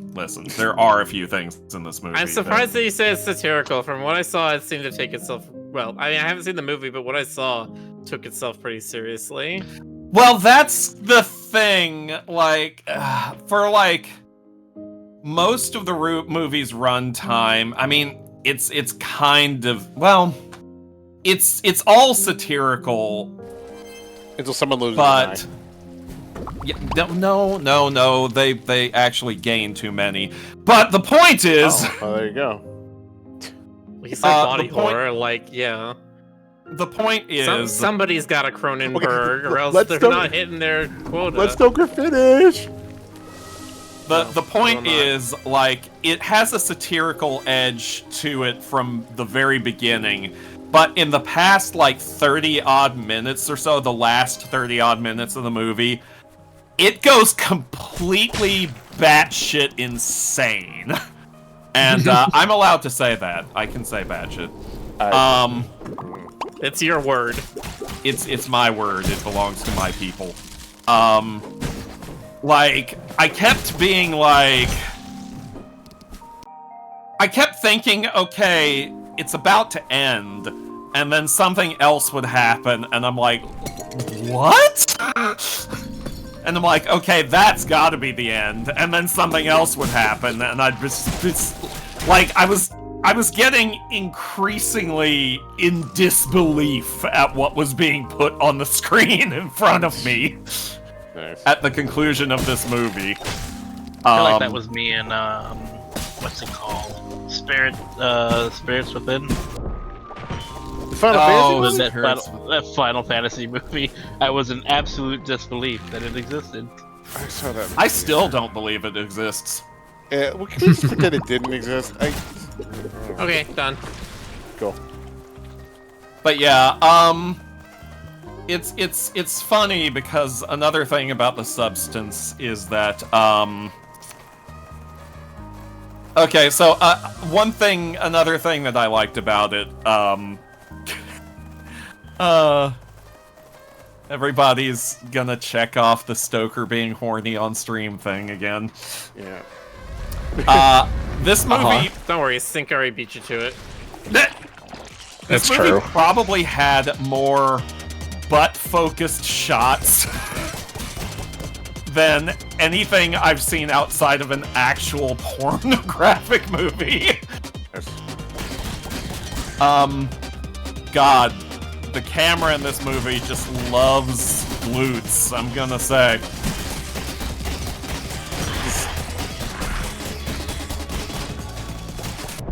There are a few things in this movie. I'm surprised that you say it's satirical. From what I saw, it seemed to take itself. Well, I mean, I haven't seen the movie, but what I saw took itself pretty seriously. Well, that's the thing. Like, for like most of the movie's runtime, I mean, it's kind of it's all satirical, Until someone loses but. an eye. Yeah, no. They actually gain too many. But the point is, Oh, there you go. You said body the point- horror, like, yeah. the point is, Somebody's got a Cronenberg, or else let's they're don't- not hitting their quota. Let's Stoker finish. the point not. is, like, it has a satirical edge to it from the very beginning. But in the past, like, 30-odd minutes or so, the last 30-odd minutes of the movie, it goes completely batshit insane. And I'm allowed to say that. I can say batshit. It's your word. It's my word. It belongs to my people. Like, I kept being like... I kept thinking, okay, it's about to end, and then something else would happen, and I'm like, what? And I'm like, okay, that's gotta be the end, and then something else would happen, and I'd just like, I was getting increasingly in disbelief at what was being put on the screen in front of me at the conclusion of this movie. I feel like that was me and what's it called? Spirits Within. That Final Fantasy movie. I was in absolute disbelief that it existed. I saw that. I still don't believe it exists. Well, can we just pretend it didn't exist? Okay, done. Cool. But yeah, it's funny because another thing about the substance is that okay, so another thing that I liked about it, everybody's gonna check off the Stoker being horny on stream thing again. Yeah. This movie. Don't worry, Sync already beat you to it. This movie probably had more butt-focused shots than anything I've seen outside of an actual pornographic movie. God, the camera in this movie just loves glutes, I'm gonna say.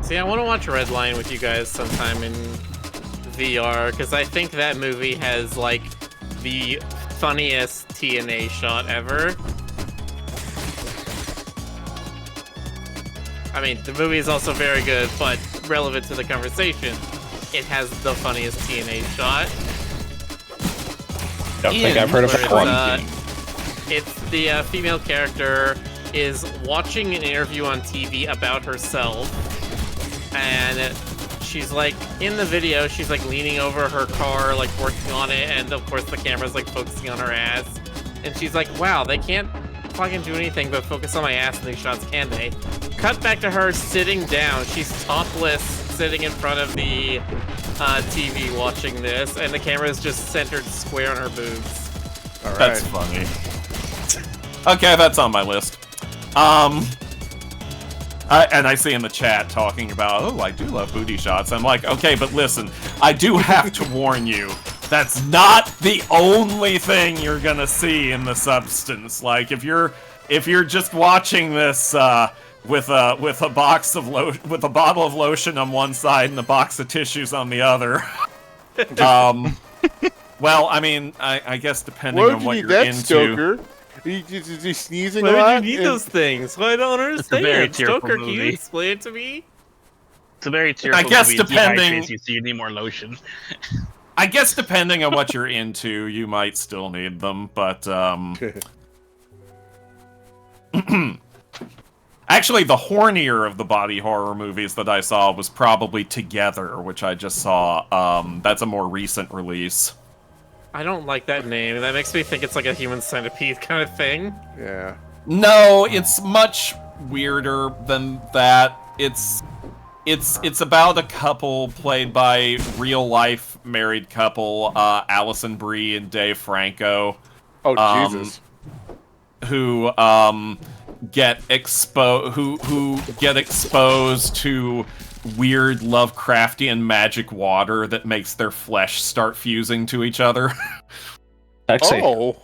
See, I want to watch Redline with you guys sometime in VR, because I think that movie has, like, the funniest TNA shot ever. I mean, the movie is also very good, but relevant to the conversation, it has the funniest TNA shot. Don't think I've heard of that one. It's the female character is watching an interview on TV about herself, and she's like, in the video, she's like leaning over her car, like working on it, and of course the camera's like focusing on her ass. And she's like, wow, they can't fucking do anything but focus on my ass in these shots, can they? Cut back to her sitting down. She's topless, sitting in front of the TV watching this, and the camera is just centered square on her boobs. All right. That's funny. Okay, that's on my list. And I see in the chat talking about, oh, I do love booty shots. I'm like, okay, but listen, I do have to warn you, that's not the only thing you're gonna see in the substance. Like, if you're just watching this with a bottle of lotion on one side and a box of tissues on the other, well, I mean, I guess depending on what you're into. Stoker? Is he sneezing a Why lot? would you need those things? Well, I don't understand. very tearful Stoker, can you movie. explain it to me? It's a very tearful I guess movie. It depending- dehydrates you, so you need more lotion. I guess depending on what you're into, you might still need them, but actually, the hornier of the body horror movies that I saw was probably Together, which I just saw. That's a more recent release. I don't like that name. That makes me think it's like a human centipede kind of thing. Yeah. No, it's much weirder than that. It's about a couple played by real life married couple, Allison Brie and Dave Franco. Oh, Jesus. Who get exposed to weird Lovecraftian magic water that makes their flesh start fusing to each other. Oh.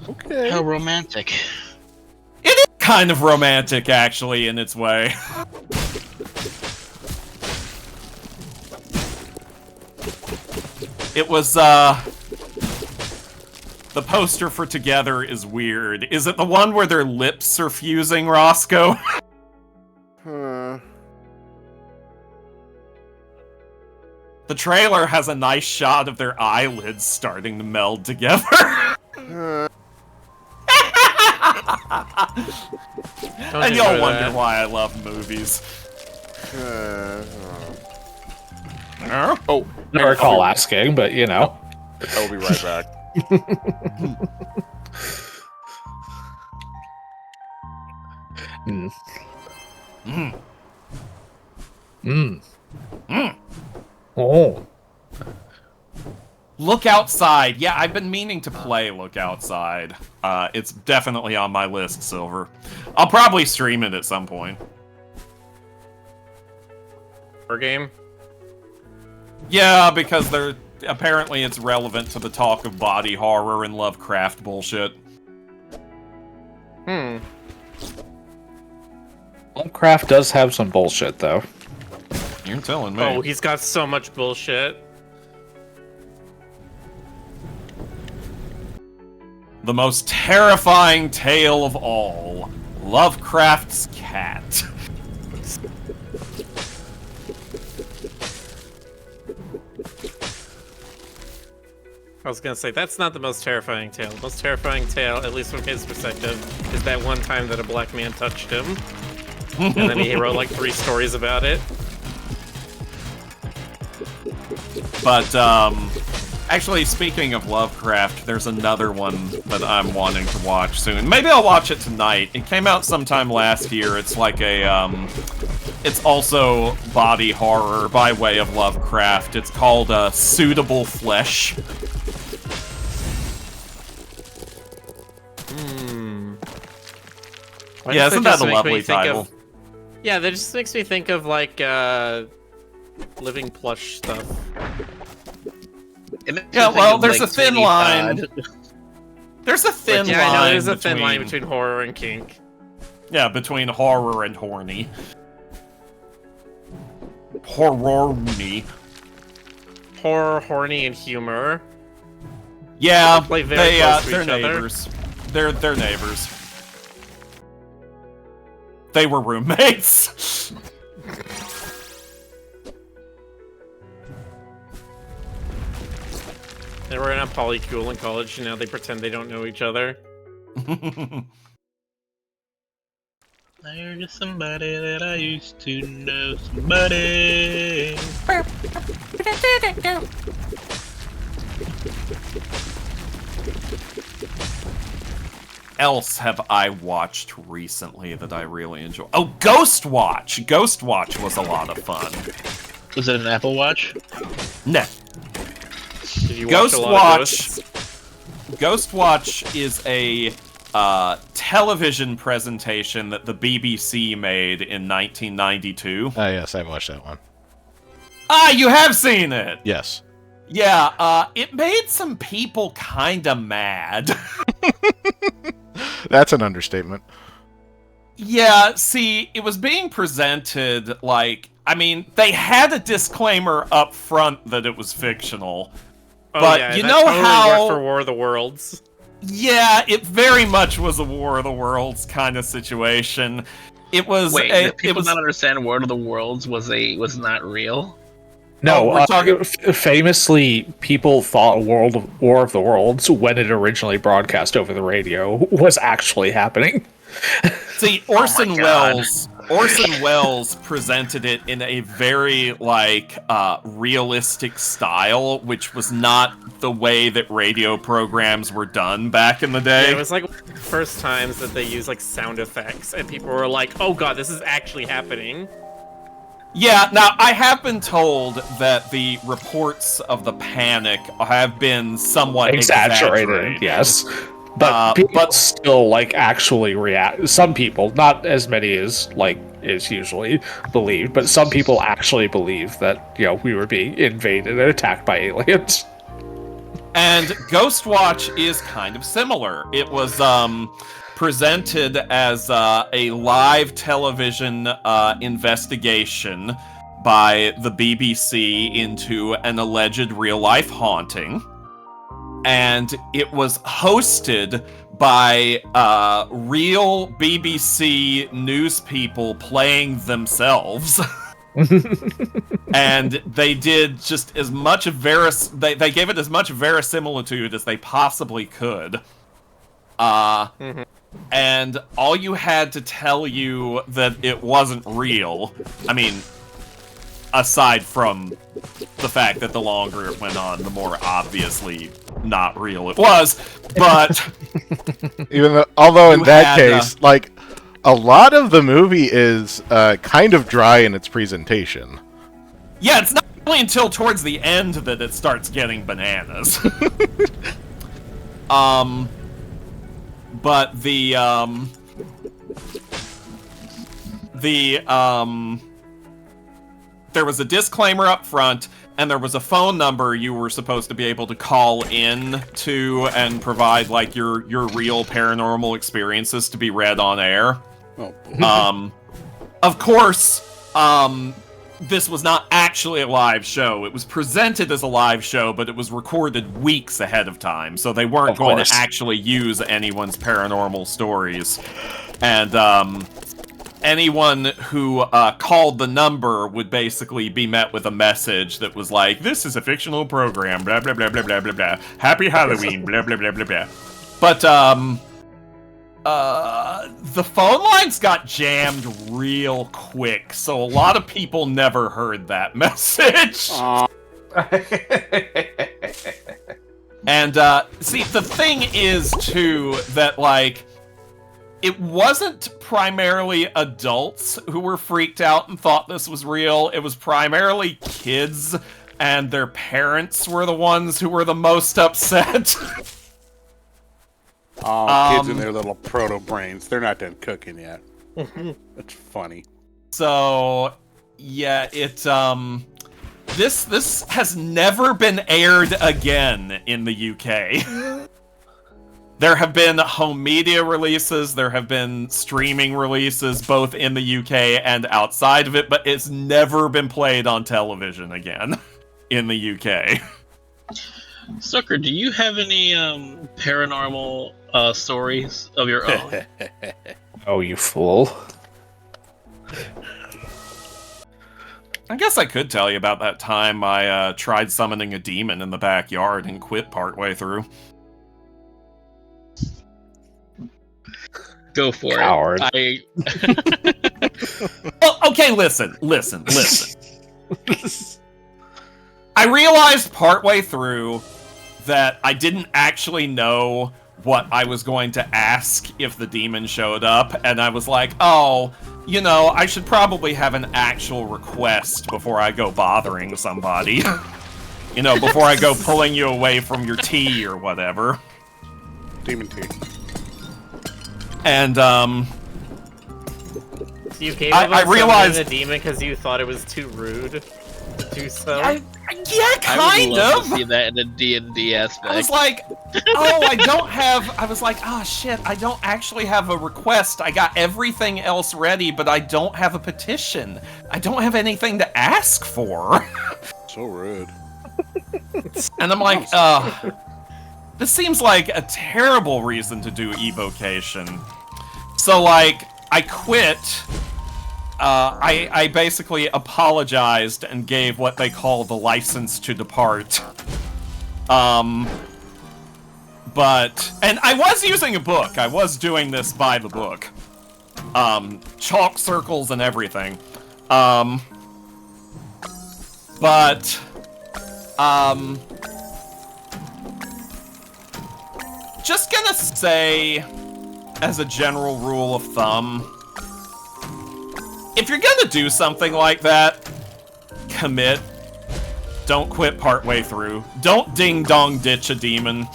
Okay. How romantic. It is kind of romantic, actually, in its way. It was, the poster for Together is weird. Is it the one where their lips are fusing, Roscoe? The trailer has a nice shot of their eyelids starting to meld together. And you'll wonder why I love movies. Oh, I recall asking, but you know. I will be right back. Oh. Look Outside. Yeah, I've been meaning to play Look Outside. It's definitely on my list, Silver. I'll probably stream it at some point. Horror game? Yeah, because apparently it's relevant to the talk of body horror and Lovecraft bullshit. Lovecraft does have some bullshit, though. You're telling me. Oh, he's got so much bullshit. The most terrifying tale of all. Lovecraft's cat. I was gonna say, that's not the most terrifying tale. The most terrifying tale, at least from his perspective, is that one time that a black man touched him. And then he wrote like 3 stories about it. But, actually, speaking of Lovecraft, there's another one that I'm wanting to watch soon. Maybe I'll watch it tonight. It came out sometime last year. It's like a, it's also body horror by way of Lovecraft. It's called, Suitable Flesh. Yeah, isn't that a lovely title? Yeah, that just makes me think of, like, living plush stuff. Yeah, well, there's a thin line. There's a thin line. Yeah, I know, there's a thin line between horror and kink. Yeah, between horror and horny. Horror-ny. Horror, horny, and humor. Yeah, Play very close to they're each other. neighbors. They're neighbors. They were roommates. They were in a polycule in college, and now they pretend they don't know each other. There's just somebody that I used to know. Somebody. Else have I watched recently that I really enjoy? Oh, Ghost Watch! Ghost Watch was a lot of fun. Was it an Apple Watch? No. Did you watch a lot of ghosts? Ghost Watch is a television presentation that the BBC made in 1992. Ah, yes, I watched that one. Ah, you have seen it! Yes. Yeah, it made some people kinda mad. That's an understatement. Yeah, see, it was being presented like... I mean, they had a disclaimer up front that it was fictional. Oh, but yeah, you that know totally how... worked for War of the Worlds. Yeah, it very much was a War of the Worlds kind of situation. It was... Wait, did people not understand War of the Worlds was not real? No, we're talking... famously, people thought War of the Worlds, when it originally broadcast over the radio, was actually happening. See, Orson Welles presented it in a very, like, realistic style, which was not the way that radio programs were done back in the day. Yeah, it was like one of the first times that they used, like, sound effects, and people were like, oh god, this is actually happening. Yeah, now, I have been told that the reports of the panic have been somewhat exaggerated. Yes. But people still, like, actually react. Some people, not as many as, like, is usually believed, but some people actually believe that, you know, we were being invaded and attacked by aliens. And Ghost Watch is kind of similar. It was, presented as a live television investigation by the BBC into an alleged real-life haunting. And it was hosted by real BBC news people playing themselves. And they did just as much they gave it as much verisimilitude as they possibly could. And all you had to tell you that it wasn't real, I mean, aside from the fact that the longer it went on, the more obviously not real it was, but... Although in that case, like, a lot of the movie is kind of dry in its presentation. Yeah, it's not really until towards the end that it starts getting bananas. But there was a disclaimer up front, and there was a phone number you were supposed to be able to call in to and provide like your real paranormal experiences to be read on air. Oh. Of course, this was not actually a live show. It was presented as a live show, but it was recorded weeks ahead of time, so they weren't going to actually use anyone's paranormal stories. And anyone who called the number would basically be met with a message that was like, "This is a fictional program, blah blah blah blah blah blah blah. Happy Halloween, blah blah blah blah blah." But the phone lines got jammed real quick, so a lot of people never heard that message. And see, the thing is too that like it wasn't primarily adults who were freaked out and thought this was real. It was primarily kids, and their parents were the ones who were the most upset. Oh, kids and their little proto brains. They're not done cooking yet. That's funny. So, yeah, this has never been aired again in the UK. There have been home media releases, there have been streaming releases, both in the UK and outside of it, but it's never been played on television again in the UK. Sucker, do you have any paranormal stories of your own? Oh, you fool. I guess I could tell you about that time I tried summoning a demon in the backyard and quit partway through. Go for Coward. it. Oh, okay, listen. I realized partway through that I didn't actually know what I was going to ask if the demon showed up, and I was like, oh, you know, I should probably have an actual request before I go bothering somebody. You know, before I go pulling you away from your tea or whatever. Demon tea. And, You gave I realized the demon because you thought it was too rude to do so. yeah, I would kind love of. to see that in a D&D aspect. I was like, oh, I was like, oh shit, I don't actually have a request. I got everything else ready, but I don't have a petition. I don't have anything to ask for. So rude. And I'm like, this seems like a terrible reason to do evocation. So like, I quit. I basically apologized and gave what they call the license to depart. And I was using a book. I was doing this by the book. Chalk circles and everything. Just gonna say, as a general rule of thumb, if you're gonna do something like that, commit. Don't quit partway through. Don't ding-dong ditch a demon.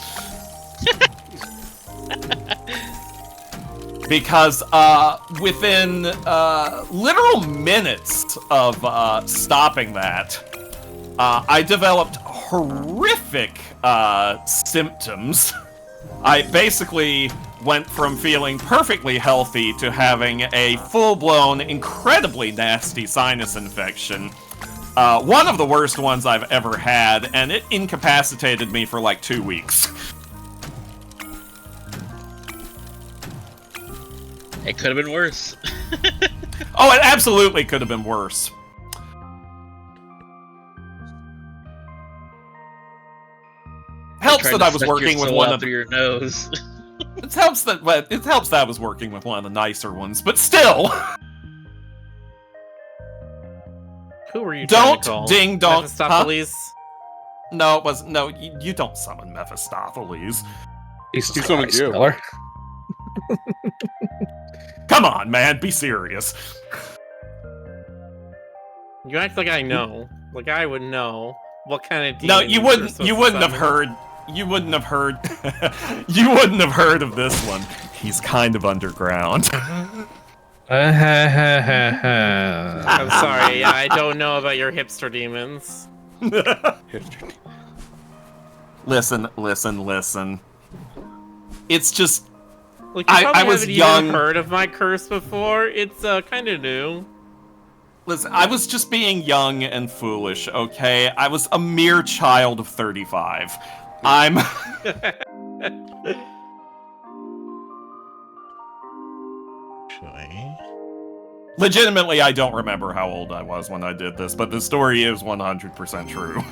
Because within literal minutes of stopping that, I developed horrific symptoms. I basically went from feeling perfectly healthy to having a full-blown, incredibly nasty sinus infection. One of the worst ones I've ever had, and it incapacitated me for like 2 weeks. It could have been worse. Oh, it absolutely could have been worse. Helps that I was working with one of through your nose. It helps that I was working with one of the nicer ones, but still. Who were you trying to call? Don't ding dong. Mephistopheles? Huh? No, it was no. You don't summon Mephistopheles. He's summoned you. Miller. Come on, man, be serious. You act like I know. Like I would know what kind of No, demon you you're wouldn't. supposed You to wouldn't have summon. heard. You wouldn't have heard. You wouldn't have heard of this one. He's kind of underground. I'm sorry, I don't know about your hipster demons. Listen. It's just. Like, you probably I was haven't young. even heard of my curse before. It's kind of new. Listen, I was just being young and foolish, okay? I was a mere child of 35. I'm... Legitimately, I don't remember how old I was when I did this, but the story is 100% true.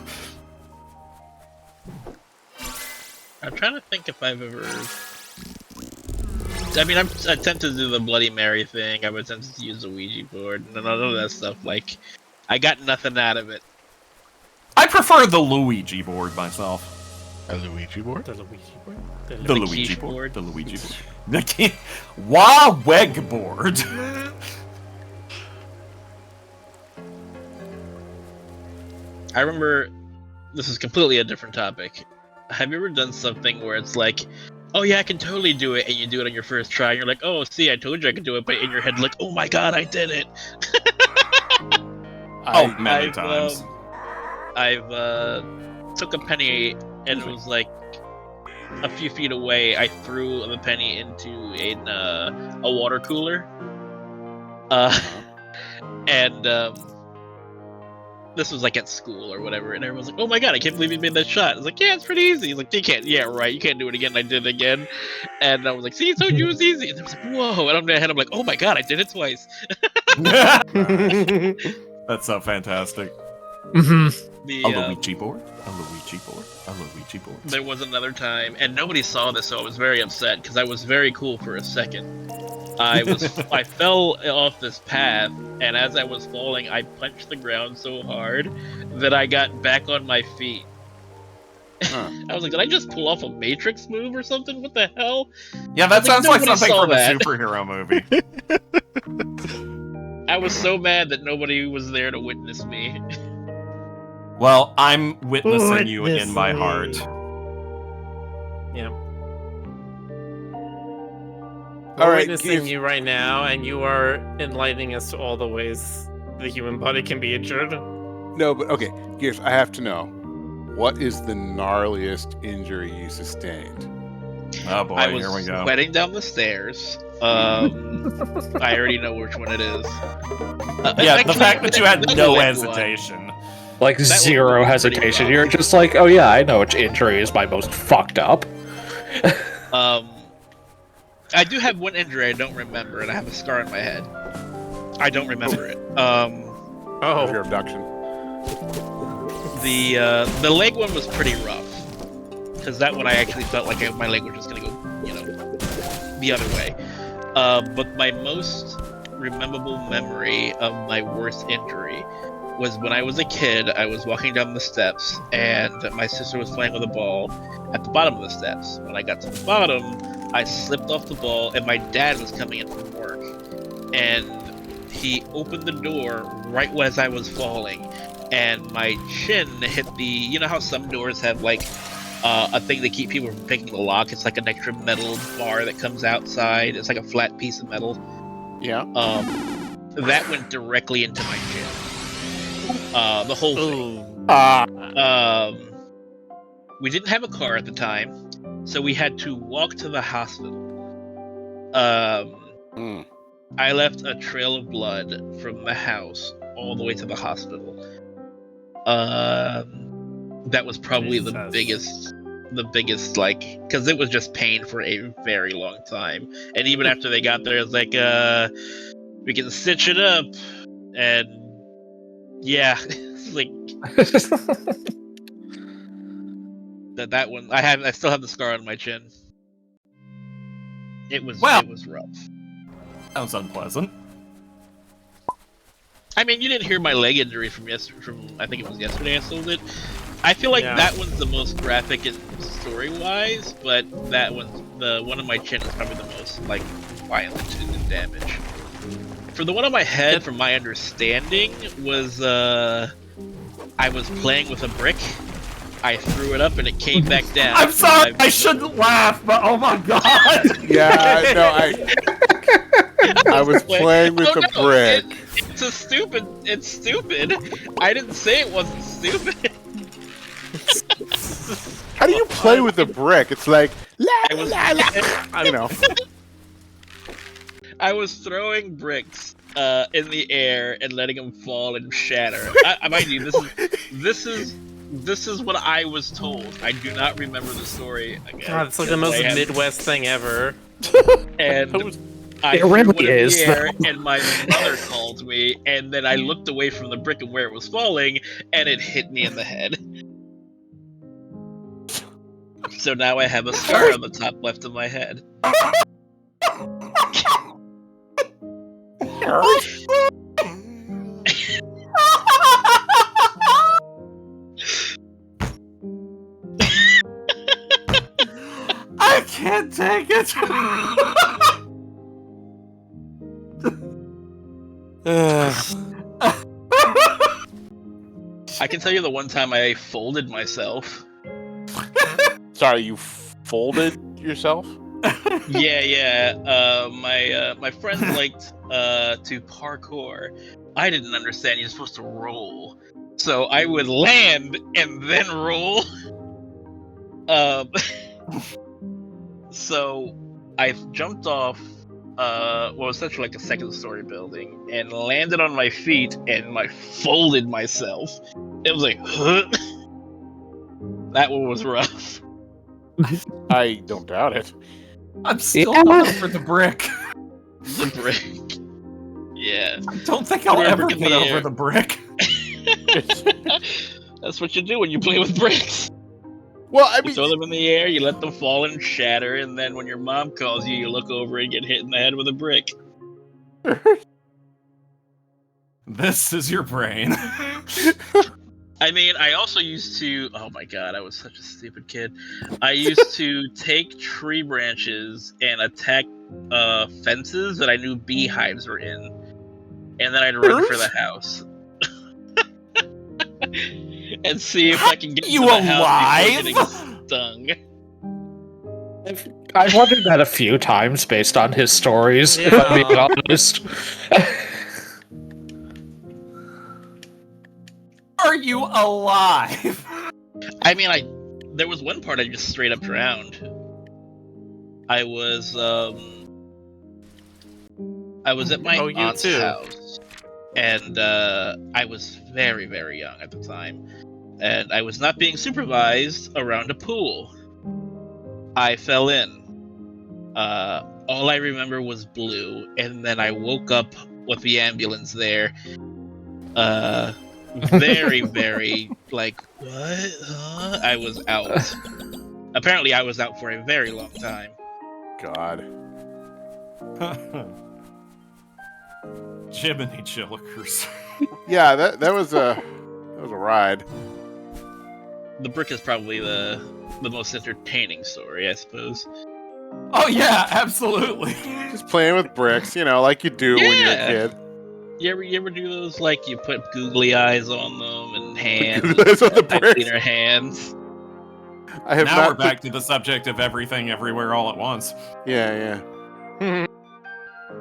I'm trying to think if I've ever. I mean, I'm tempted to do the Bloody Mary thing. I'm tempted to use the Ouija board and none of that stuff. Like, I got nothing out of it. I prefer the Luigi board myself. A Luigi board? The Luigi board? The Luigi board. The Luigi board. The Waweg board. I remember. This is completely a different topic. Have you ever done something where it's like, oh yeah, I can totally do it, and you do it on your first try, and you're like, oh, see, I told you I could do it, but in your head, like, oh my god, I did it. Many times. I've took a penny, and it was like a few feet away. I threw the penny into a water cooler, and this was like at school or whatever, and everyone's like, "Oh my god, I can't believe you made that shot." I was like, "Yeah, it's pretty easy." He's like, "You can't, yeah, right, you can't do it again." And I did it again, and I was like, "See, I told you it was easy." And I was like, "Whoa!" And I'm in my head, I'm like, "Oh my god, I did it twice." That's so fantastic. Mm-hmm. A Luigi board. A Luigi board. A Luigi board. There was another time, and nobody saw this, so I was very upset because I was very cool for a second. I fell off this path, and as I was falling, I punched the ground so hard that I got back on my feet. I was like, did I just pull off a Matrix move or something? What the hell? Yeah, that sounds like nobody something saw from a that. superhero movie. I was so mad that nobody was there to witness me. Well, I'm witnessing you in my heart. Yeah. All We're right, witnessing you right now, and you are enlightening us to all the ways the human body can be injured. No, but okay, Gears, I have to know. What is the gnarliest injury you sustained? Oh boy, I was here we go. sweating down the stairs. I already know which one it is. Yeah, Actually, the fact that you had that's no the one. hesitation. Like That was zero pretty hesitation. rough. You're just like, oh yeah, I know which injury is my most fucked up. I do have one injury I don't remember, and I have a scar on my head. I don't remember it. Your abduction. The leg one was pretty rough, because that one I actually felt like my leg was just gonna go, the other way. But my most rememberable memory of my worst injury was when I was a kid. I was walking down the steps, and my sister was playing with a ball at the bottom of the steps. When I got to the bottom, I slipped off the ball, and my dad was coming in from work, and he opened the door right as I was falling, and my chin hit the, you know how some doors have like a thing to keep people from picking the lock? It's like an extra metal bar that comes outside. It's like a flat piece of metal. Yeah. That went directly into my chin. The whole thing. We didn't have a car at the time, so we had to walk to the hospital. I left a trail of blood from the house all the way to the hospital. That was probably the biggest, like, because it was just pain for a very long time. And even after they got there, it's like, we can stitch it up. And yeah, it's like that one. I still have the scar on my chin. It was rough. Sounds unpleasant. I mean, you didn't hear my leg injury from I think it was yesterday I sold it. I feel like Yeah. that one's the most graphic story-wise, but that one's the one on my chin is probably the most like violent in damage. For the one on my head, from my understanding, was I was playing with a brick. I threw it up and it came back down. I'm sorry, I shouldn't laugh, but oh my god! Yeah, no, I was playing with the brick. It's stupid. I didn't say it wasn't stupid. How do you play with the brick? It's like, I was, you know. I was throwing bricks in the air and letting them fall and shatter. Mind you, this is what I was told. I do not remember the story again. God, it's like the most Midwest thing ever. And I It really threw it in is, the air, and my mother called me, and then I looked away from the brick and where it was falling, and it hit me in the head. So now I have a scar on the top left of my head. I can't take it! I can tell you the one time I folded myself. Sorry, you folded yourself? Yeah. My friends liked to parkour. I didn't understand you're supposed to roll, so I would land and then roll. So I jumped off essentially like a second-story building and landed on my feet and folded myself. It was like, huh? That one was rough. I don't doubt it. I'm still not over the brick. The brick. Yeah. I don't think I'll ever get over the brick. That's what you do when you play with bricks. Well, I You mean, throw them in the air, you let them fall and shatter, and then when your mom calls you, you look over and get hit in the head with a brick. This is your brain. I mean, I also used to... Oh my god, I was such a stupid kid. I used to take tree branches and attack fences that I knew beehives were in. And then I'd run for the house. And see if I can get You to the house alive? before getting stung. I've wondered that a few times based on his stories, if I'm being honest. Are you alive? I mean, there was one part I just straight up drowned. I was at my aunt's house, and I was very, very young at the time, and I was not being supervised around a pool. I fell in. All I remember was blue, and then I woke up with the ambulance there. Very, very, like, what? Huh? I was out. Apparently, I was out for a very long time. God. Jiminy Chillikers. Yeah, that was a ride. The brick is probably the most entertaining story, I suppose. Oh yeah, absolutely. Just playing with bricks, like you do when you're a kid. You ever do those, like, you put googly eyes on them and hands? Googly eyes on the bricks? Cleaner hands. I have now not we're back to the subject of everything, everywhere, all at once. Yeah.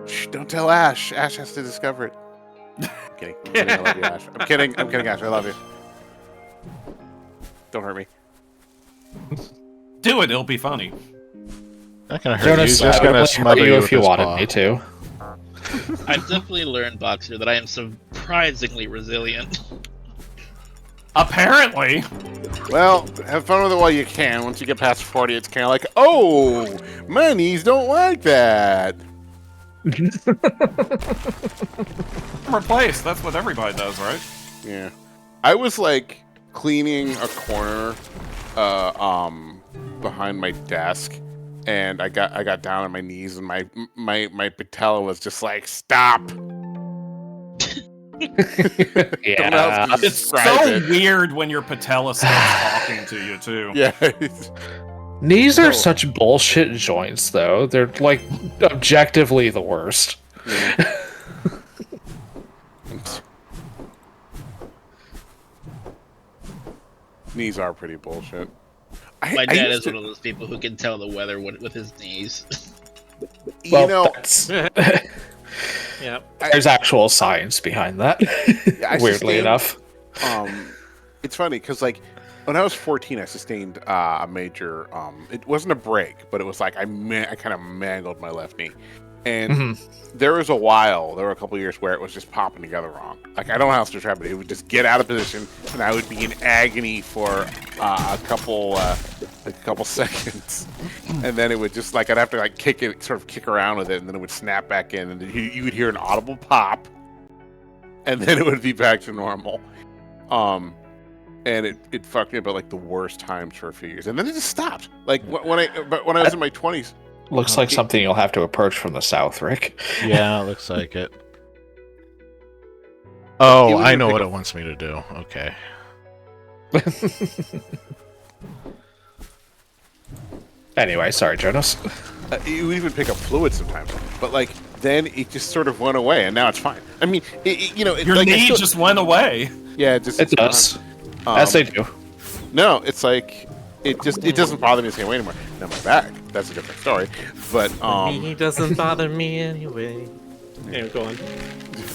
Shh, don't tell Ash. Ash has to discover it. I'm kidding. I love you, Ash. I'm kidding, Ash. I love you. Don't hurt me. Do it, it'll be funny. Not gonna hurt Jonas, you. Just I gonna would smother hurt you you with if you his wanted paw. me to. I've definitely learned, Boxer, that I am surprisingly resilient. Apparently. Well, have fun with it while you can. Once you get past 40, it's kind of like, oh, my knees don't like that. Replaced. That's what everybody does, right? Yeah. I was like cleaning a corner behind my desk, and I got down on my knees, and my patella was just like, stop. Don't know how else to It's describe so it. weird when your patella starts talking to you too. Yeah. Knees are such bullshit joints, though. They're like objectively the worst. Knees are pretty bullshit. My dad is one of those people who can tell the weather with his knees. Well, You know, that's, Yeah. there's actual science behind that. I Weirdly sustained- enough. It's funny because like when I was 14, I sustained a major. It wasn't a break, but it was like I kind of mangled my left knee, and there was a couple years where it was just popping together wrong. Like I don't know how else to describe it. It would just get out of position, and I would be in agony for a couple seconds, and then it would just like I'd have to like kick around with it, and then it would snap back in, and then you would hear an audible pop, and then it would be back to normal. And it fucked me up at like the worst times for a few years, and then it just stopped. Like when I was in my 20s. Looks like something you'll have to approach from the south, Rick. Yeah, it looks like it. Oh, would I even know pick what up- it wants me to do. Okay. Anyway, sorry, Jonas. You would even pick up fluid sometimes, but like then it just sort of went away, and now it's fine. I mean, Your like, knee just went away. yeah, It does. As they do. No, it's like it doesn't bother me the same way anymore. Now my back, that's a different story. But He doesn't bother me anyway. Anyway, go on.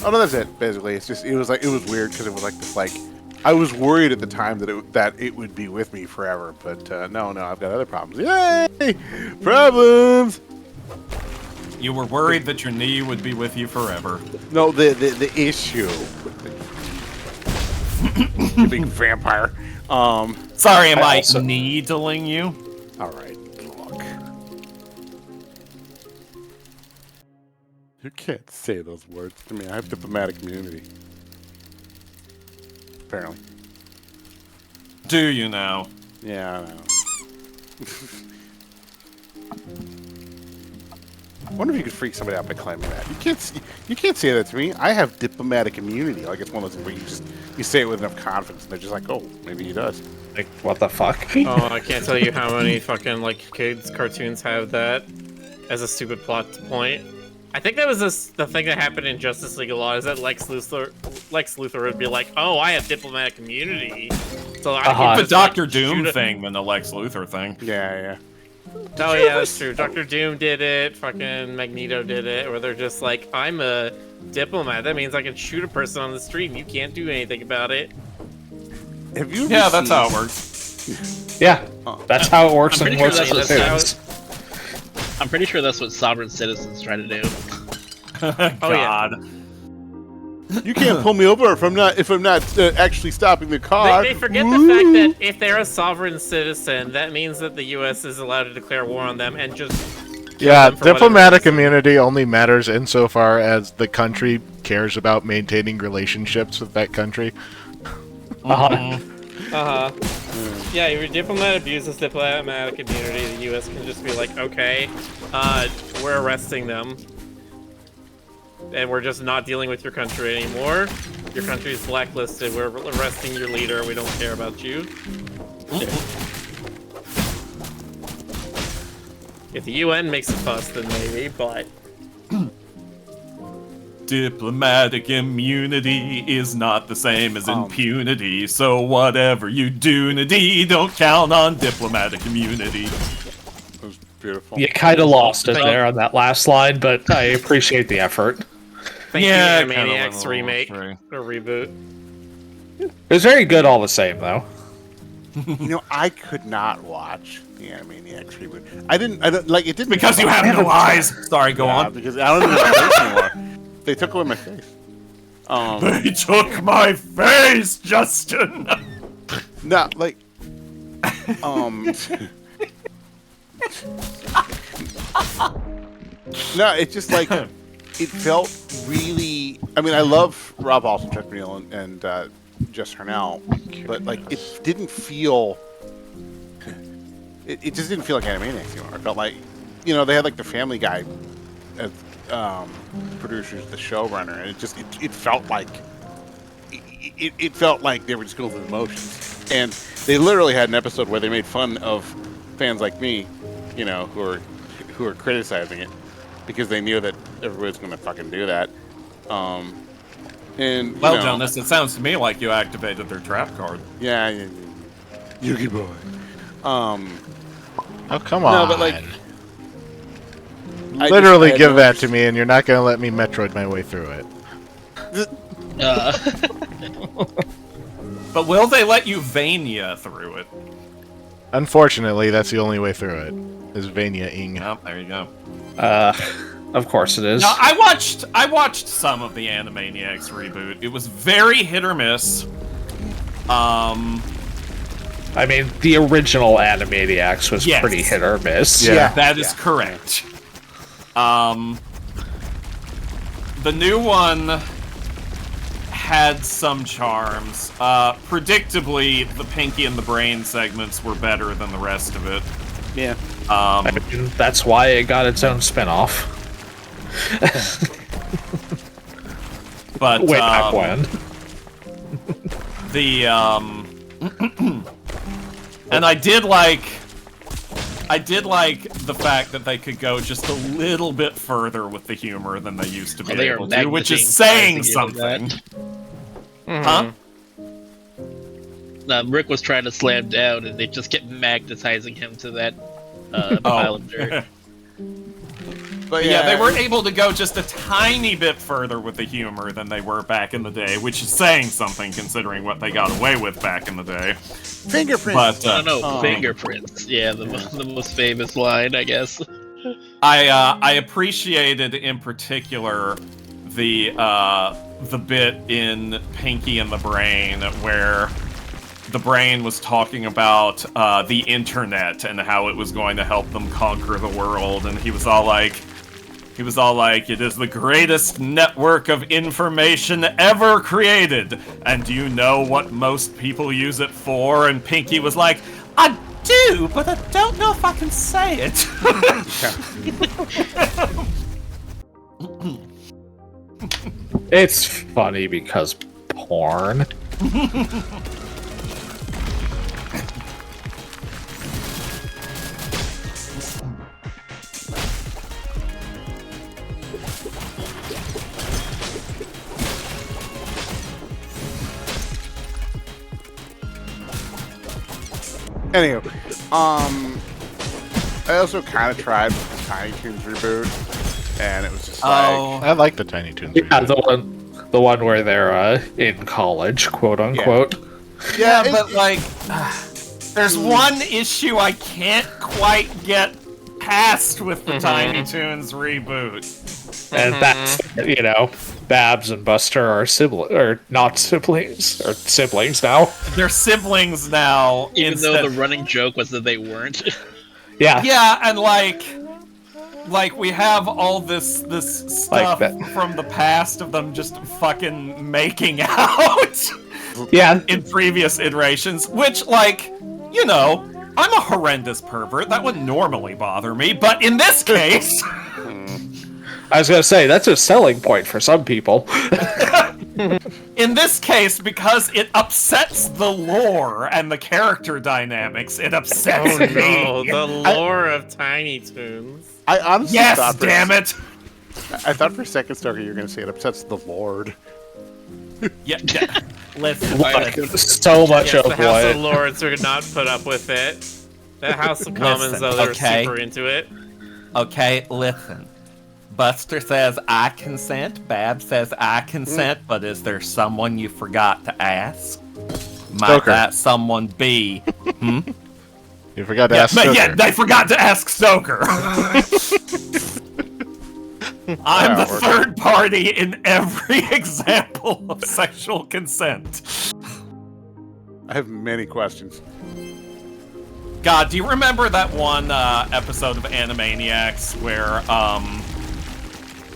oh no, that's it. Basically, it was weird because it was like this like I was worried at the time that it would be with me forever, but no, I've got other problems. Yay, problems. You were worried that your knee would be with you forever. No, the issue. The big vampire. Sorry, am I also- needling you? All right, look. You can't say those words to me. I have diplomatic immunity. Apparently. Do you now? Yeah, I know. I wonder if you could freak somebody out by claiming that. You can't say that to me. I have diplomatic immunity. Like it's one of those things where you say it with enough confidence, and they're just like, oh, maybe he does. Like, what the fuck? Oh, I can't tell you how many fucking like kids cartoons have that as a stupid plot point. I think that was the thing that happened in Justice League a lot. Is that Lex Luthor would be like, "Oh, I have diplomatic immunity, so I can The just, Doctor like, Doom shoot a-" thing than the Lex Luthor thing. Yeah. Oh yeah, that's true. Doctor Doom did it. Fucking Magneto did it. Where they're just like, "I'm a diplomat. That means I can shoot a person on the street and you can't do anything about it." Have you? Yeah, ever that's seen- how it works. Yeah, that's how it works I'm in pretty most sure of that's the how things. I'm pretty sure that's what sovereign citizens try to do. God. You can't pull me over if I'm not actually stopping the car. They forget the fact that if they're a sovereign citizen, that means that the U.S. is allowed to declare war on them and just kill Yeah, them for whatever diplomatic reason. immunity only matters insofar as the country cares about maintaining relationships with that country. Yeah, if your diplomat abuses diplomatic immunity, the U.S. can just be like, okay, we're arresting them. And we're just not dealing with your country anymore. Your country's blacklisted. We're arresting your leader. We don't care about you. If the UN makes a fuss, then maybe, but... Diplomatic immunity is not the same as impunity, so whatever you do, don't count on diplomatic immunity. That was beautiful. You kind of lost it there on that last line, but I appreciate the effort. Thank Yeah, you, kinda went a Animaniacs little remake astray. or reboot. It was very good all the same, though. You know, I could not watch the Animaniacs reboot. I don't like it. Didn't Because you have no eyes. Sorry, go Yeah, on. because I don't even have a face anymore. They took away my face. They took my face, Justin. No, like, no, it's just like it felt really. I mean, I love Rob Alston, Chuck Neal, and Jess Hurnell, but like it didn't feel. It just didn't feel like Animaniacs anymore. It felt like, you know, they had like the Family Guy as producers, the showrunner, and it felt like it felt like they were just going through the motions. And they literally had an episode where they made fun of fans like me, you know, who are criticizing it because they knew that everybody's going to fucking do that. And well, Jonas, it sounds to me like you activated their trap card. Yeah, Yugi boy. Oh, come on. No, but like, literally give that to me, and you're not going to let me Metroid my way through it. But will they let you Vania through it? Unfortunately, that's the only way through it. Is Vania-ing. Oh, there you go. Of course it is. Now, I watched some of the Animaniacs reboot. It was very hit or miss. I mean, the original Animaniacs was pretty hit or miss. Yeah. That is correct. The new one had some charms. Predictably, the Pinky and the Brain segments were better than the rest of it. Yeah. I mean, that's why it got its own spin-off. But way back when. And I did like the fact that they could go just a little bit further with the humor than they used to be able to, which is saying something. Huh? Rick was trying to slam down, and they just kept magnetizing him to that pile of dirt. But yeah, they were able to go just a tiny bit further with the humor than they were back in the day, which is saying something considering what they got away with back in the day. Fingerprints. But, fingerprints. Yeah, the most famous line, I guess. I appreciated in particular the bit in Pinky and the Brain where the Brain was talking about the internet and how it was going to help them conquer the world, and he was all like, it is the greatest network of information ever created, and do you know what most people use it for? And Pinky was like, I do, but I don't know if I can say it. It's funny because porn. Anyway, I also kind of tried with the Tiny Toons reboot, and it was just I like the Tiny Toons Yeah, reboot. the one where they're in college, quote unquote. Yeah, but like, there's one issue I can't quite get past with the Tiny Toons reboot. And that's, you know, Babs and Buster are not siblings, or siblings now. They're siblings now. Even though the running joke was that they weren't. Yeah. Yeah, and like we have all this stuff from the past of them just fucking making out. Yeah. In previous iterations, which, like, you know, I'm a horrendous pervert. That wouldn't normally bother me, but in this case... I was gonna say, that's a selling point for some people. In this case, because it upsets the lore and the character dynamics, it upsets me. No, the lore of Tiny Toons. I honestly thought damn it! I thought for a second, Stoker, you were going to say it upsets the Lord. Yeah. Listen, so much yes, of the House what... of Lords would not put up with it. The House of Commons, though, they're super into it. Okay, listen. Buster says, I consent. Bab says, I consent. But is there someone you forgot to ask? Might Stoker. that someone be? You forgot to ask Stoker. Yeah, they forgot to ask Stoker. I'm the third party in every example of sexual consent. I have many questions. God, do you remember that one episode of Animaniacs where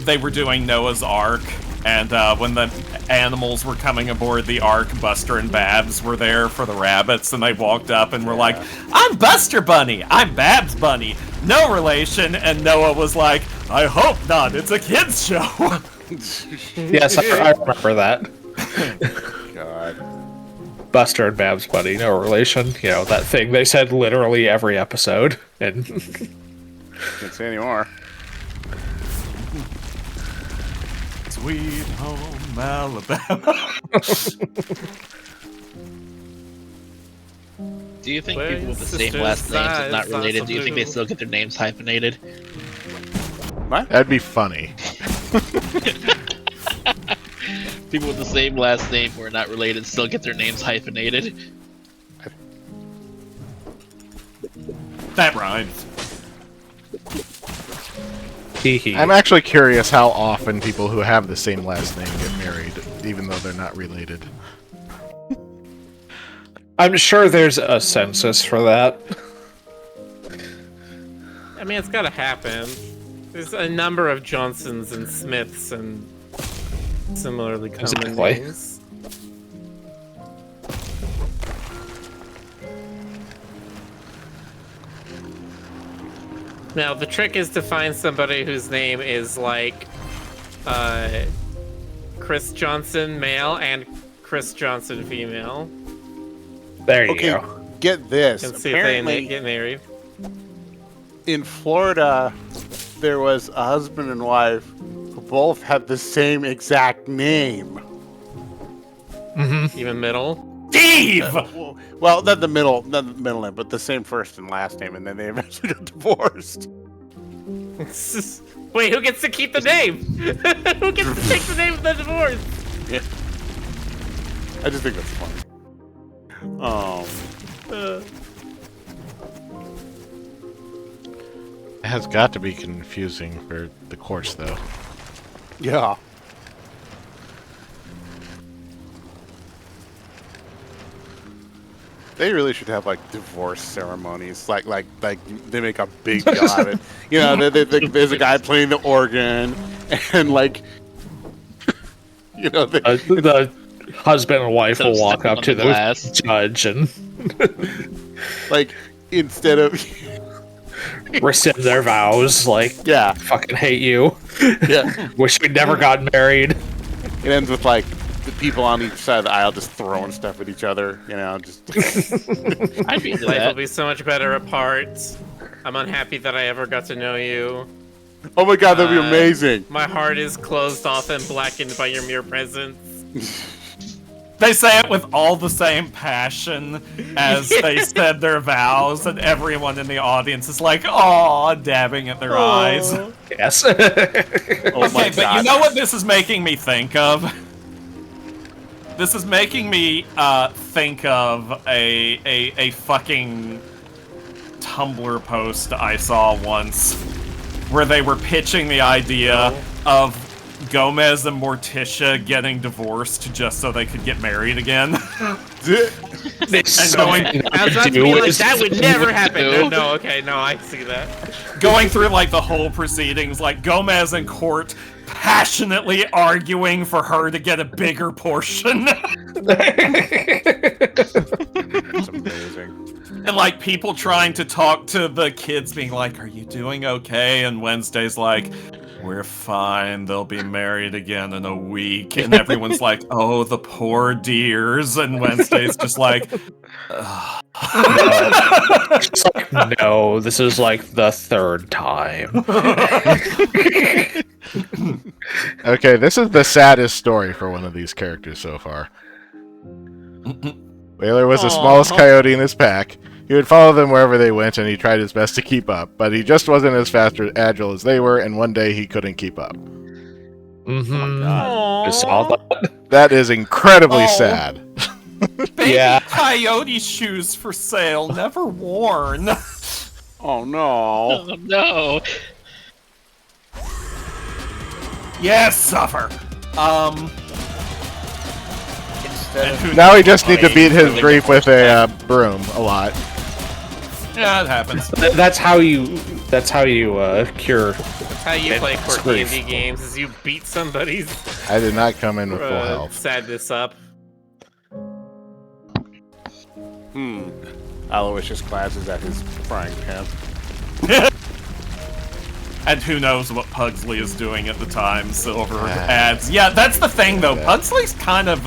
they were doing Noah's Ark, and when the animals were coming aboard the Ark, Buster and Babs were there for the rabbits, and they walked up and were like, I'm Buster Bunny, I'm Babs Bunny, no relation, and Noah was like, I hope not, it's a kid's show. Yes, I remember that. God. Buster and Babs Buddy, no relation. You know, that thing they said literally every episode. And Can't say anymore. Sweet home Alabama. Do you think Where people with the sisters same last names and not lies related, are do you think they blue. still get their names hyphenated? That'd be funny. People with the same last name who are not related still get their names hyphenated. That rhymes. I'm actually curious how often people who have the same last name get married, even though they're not related. I'm sure there's a census for that. I mean, it's gotta happen. There's a number of Johnsons and Smiths and similarly common Exactly. names. Now, the trick is to find somebody whose name is like Chris Johnson male and Chris Johnson female. There you Okay, go. get this. And see if they Apparently, get married. in Florida, there was a husband and wife who both had the same exact name. Even middle. Steve! Well, not the middle name, but the same first and last name, and then they eventually got divorced. Wait, who gets to keep the name? Who gets to take the name of the divorce? Yeah. I just think that's funny. It has got to be confusing for the courts, though. Yeah. They really should have like divorce ceremonies, like they make a big deal out of it. You know, there's a guy playing the organ, and like, you know, The husband and wife will walk stepping up on to the the glass. judge and like instead of rescind their vows. Like, yeah, fucking hate you. yeah, Wish we'd never gotten married. it ends with like the people on each side of the aisle just throwing stuff at each other. You know, just I'd be into Life will that. be so much better apart. I'm unhappy that I ever got to know you. oh my god, that'd be amazing. My heart is closed off and blackened by your mere presence. They say it with all the same passion as they said their vows, and everyone in the audience is like, "Aw," dabbing at their eyes. Yes. Oh Okay, my but god. you know what this is making me think of? This is making me think of a fucking Tumblr post I saw once where they were pitching the idea of Gomez and Morticia getting divorced just so they could get married again. And going- I was about to be like, that would never happen. No, okay, no, I see that. Going through like the whole proceedings, like Gomez in court passionately arguing for her to get a bigger portion. That's amazing. And like people trying to talk to the kids being like, "Are you doing okay?" And Wednesday's like, "We're fine, they'll be married again in a week." And everyone's like, "Oh, the poor dears." And Wednesday's just like, It's like, no, this is like the third time. Okay, this is the saddest story for one of these characters so far. Whaler was the smallest coyote in his pack. He would follow them wherever they went, and he tried his best to keep up, but he just wasn't as fast or agile as they were, and one day he couldn't keep up. I saw that. That is incredibly sad. "Baby Yeah. coyote shoes for sale, never worn." Oh no. Oh no. Yes, suffer. Instead of Now he just needs to beat his Really grief with a broom a lot. Yeah, it happens. That's how you cure. That's how you play quirky Grief. indie games, is you beat somebody's I did not come in with full health. sadness up. Aloysius class is at his frying pan. And who knows what Pugsley is doing at the time, Silver adds. Yeah, that's the thing though. Pugsley's kind of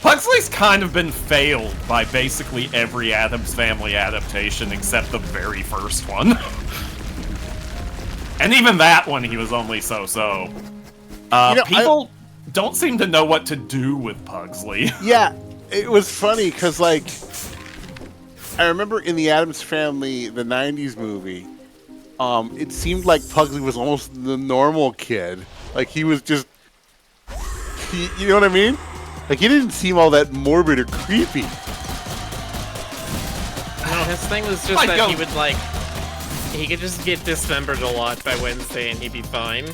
Pugsley's kind of been failed by basically every Addams Family adaptation except the very first one. And even that one, he was only so-so. People don't seem to know what to do with Pugsley. Yeah, it was funny because, like, I remember in the Addams Family, the 90s movie, it seemed like Pugsley was almost the normal kid. Like, he was just... you know what I mean? Like, he didn't seem all that morbid or creepy. No, his thing was just that he would, like... He could just get dismembered a lot by Wednesday and he'd be fine.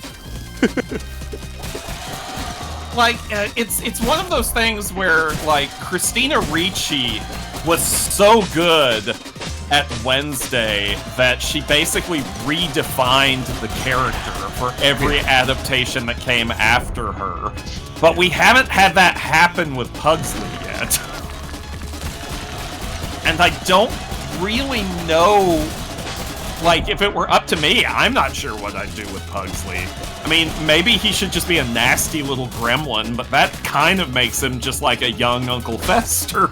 Like, it's one of those things where, like, Christina Ricci was so good at Wednesday that she basically redefined the character for every adaptation that came after her. But we haven't had that happen with Pugsley yet. And I don't really know... Like, if it were up to me, I'm not sure what I'd do with Pugsley. I mean, maybe he should just be a nasty little gremlin, but that kind of makes him just like a young Uncle Fester.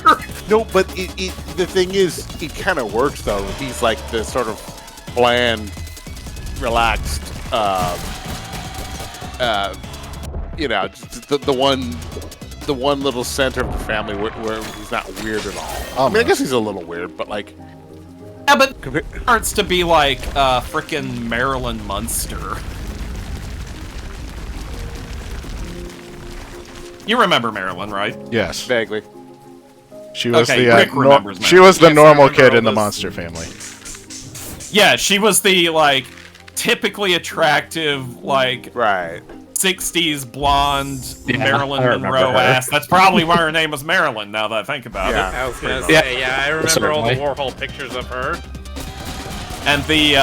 No, but the thing is, it kind of works, though. He's like the sort of bland, relaxed, you know, the one little center of the family where he's not weird at all. I mean, I guess he's a little weird, but like... Yeah, but it starts to be like frickin' Marilyn Munster. You remember Marilyn, right? Yes. Vaguely. She was Rick remembers she was the Yes, normal I remember kid all in the those- Monster Family. Yeah, she was the, like, typically attractive, like, Right. 60s blonde Marilyn I remember Monroe her. ass. That's probably why her name was Marilyn, now that I think about it. I was gonna Yeah. say, I remember all the Certainly. Warhol pictures of her. And the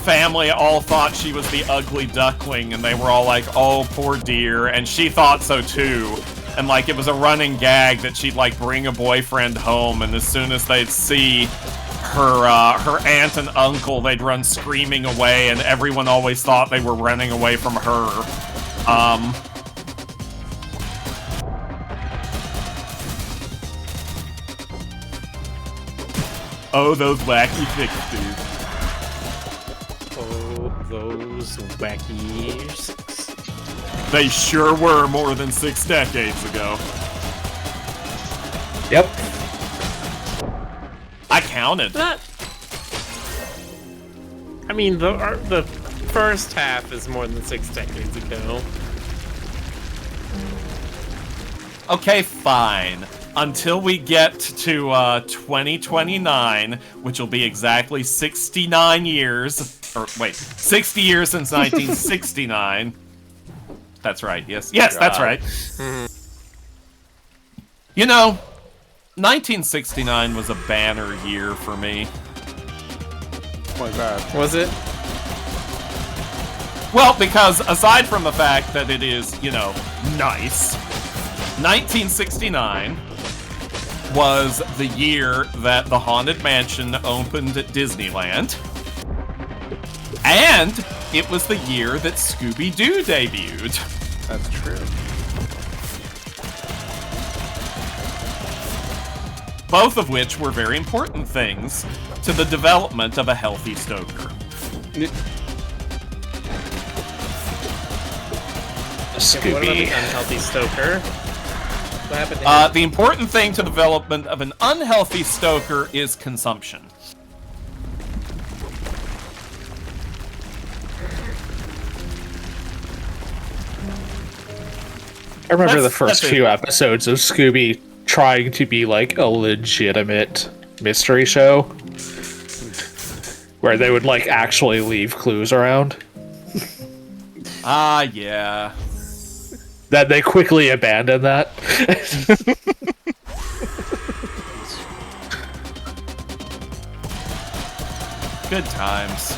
family all thought she was the ugly duckling, and they were all like, oh, poor dear, and she thought so too. And, like, it was a running gag that she'd, like, bring a boyfriend home, and as soon as they'd see her aunt and uncle, they'd run screaming away, and everyone always thought they were running away from her. Oh, those wacky fixtures. Oh, those wackies. They sure were more than 6 decades ago. Yep. I counted. That... I mean, the first half is more than 6 decades ago. Okay, fine. Until we get to 2029, which will be exactly 69 years. Or, wait, 60 years since 1969. That's right, yes. Yes, that's right. You know, 1969 was a banner year for me. Oh my god. Was it? Well, because aside from the fact that it is, you know, nice, 1969 was the year that the Haunted Mansion opened at Disneyland. And it was the year that Scooby-Doo debuted. That's true. Both of which were very important things to the development of a healthy Stoker. What about the unhealthy Stoker? What happened to him? The important thing to the development of an unhealthy Stoker is consumption. I remember the That's first it. few episodes of Scooby trying to be like a legitimate mystery show. Where they would like actually leave clues around. Ah, yeah. That they quickly abandoned that. Good times.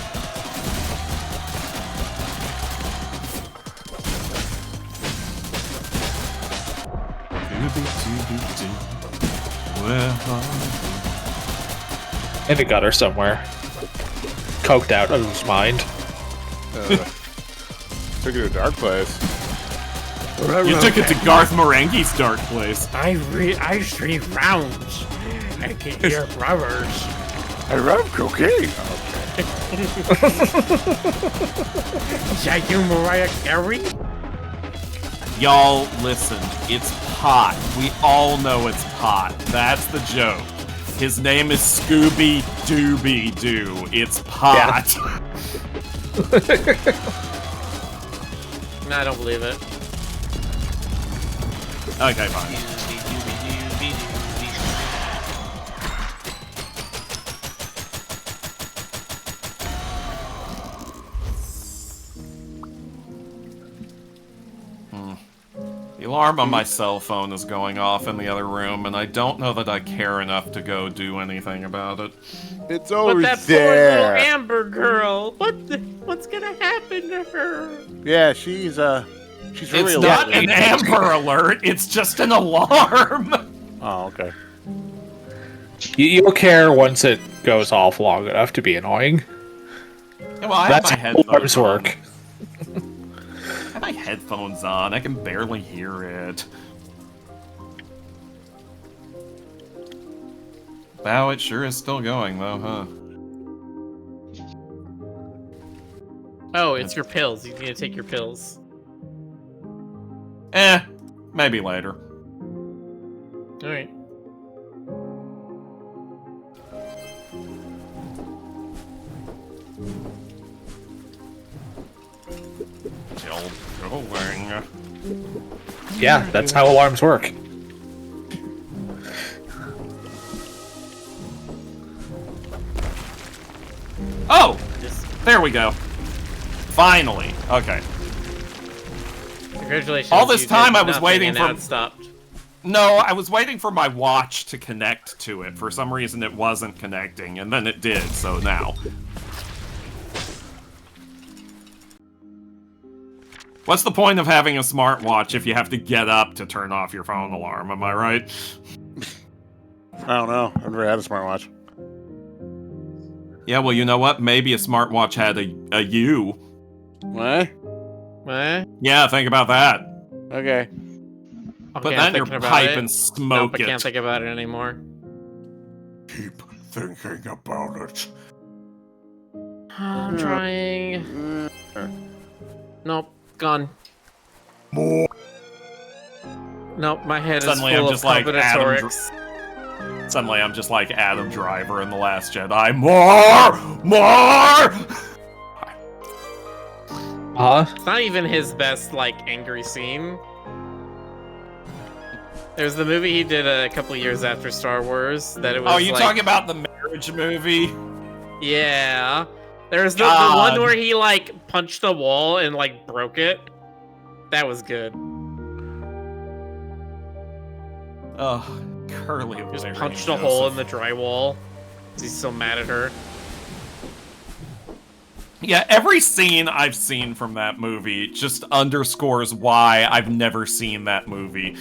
In a gutter somewhere. Coked out of his mind. Took it to a dark place. You took it to Garth Marenghi's dark place. I see rounds. I can hear brothers. I love cocaine. Is that you, Mariah Carey? Y'all, listen. It's pot. We all know it's pot. That's the joke. His name is Scooby Dooby Doo. It's pot. No, I don't believe it. Okay, fine. The alarm on my cell phone is going off in the other room, and I don't know that I care enough to go do anything about it. It's But over that poor there. little Amber girl. What's gonna happen to her? Yeah, she's really It's not an Amber Alert, it's just an alarm! Oh, okay. You'll care once it goes off long enough to be annoying. Yeah, well, I That's have my how alarms headphones on. work. I have my headphones on, I can barely hear it. Wow, it sure is still going though, huh? Oh, it's your pills. You need to take your pills. Maybe later. Alright. Still going. Yeah, that's how alarms work. Oh! There we go. Finally. Okay. Congratulations. All this you time did I was nothing waiting and for- now it stopped. No, I was waiting for my watch to connect to it. For some reason it wasn't connecting, and then it did, so now. What's the point of having a smartwatch if you have to get up to turn off your phone alarm, am I right? I don't know. I've never had a smartwatch. Yeah, well, you know what? Maybe a smartwatch had a U. What? What? Yeah, think about that. Okay. Put Okay, that I'm in your thinking about pipe it. and smoke Nope, I can't it. think about it anymore. Keep thinking about it. I'm trying. Nope, gone. More. Nope, my head Suddenly is I'm full just of like Adam combinatorics. Suddenly I'm just like Adam Driver in The Last Jedi. More! More! It's not even his best, like, angry scene. There's the movie he did a couple years after Star Wars that it was. Oh, you like, talking about the marriage movie? Yeah. There's the God. one where he like punched a wall and like broke it. That was good. Oh, Curly. Just Larry punched a Joseph. hole in the drywall. He's so mad at her. Yeah, every scene I've seen from that movie just underscores why I've never seen that movie.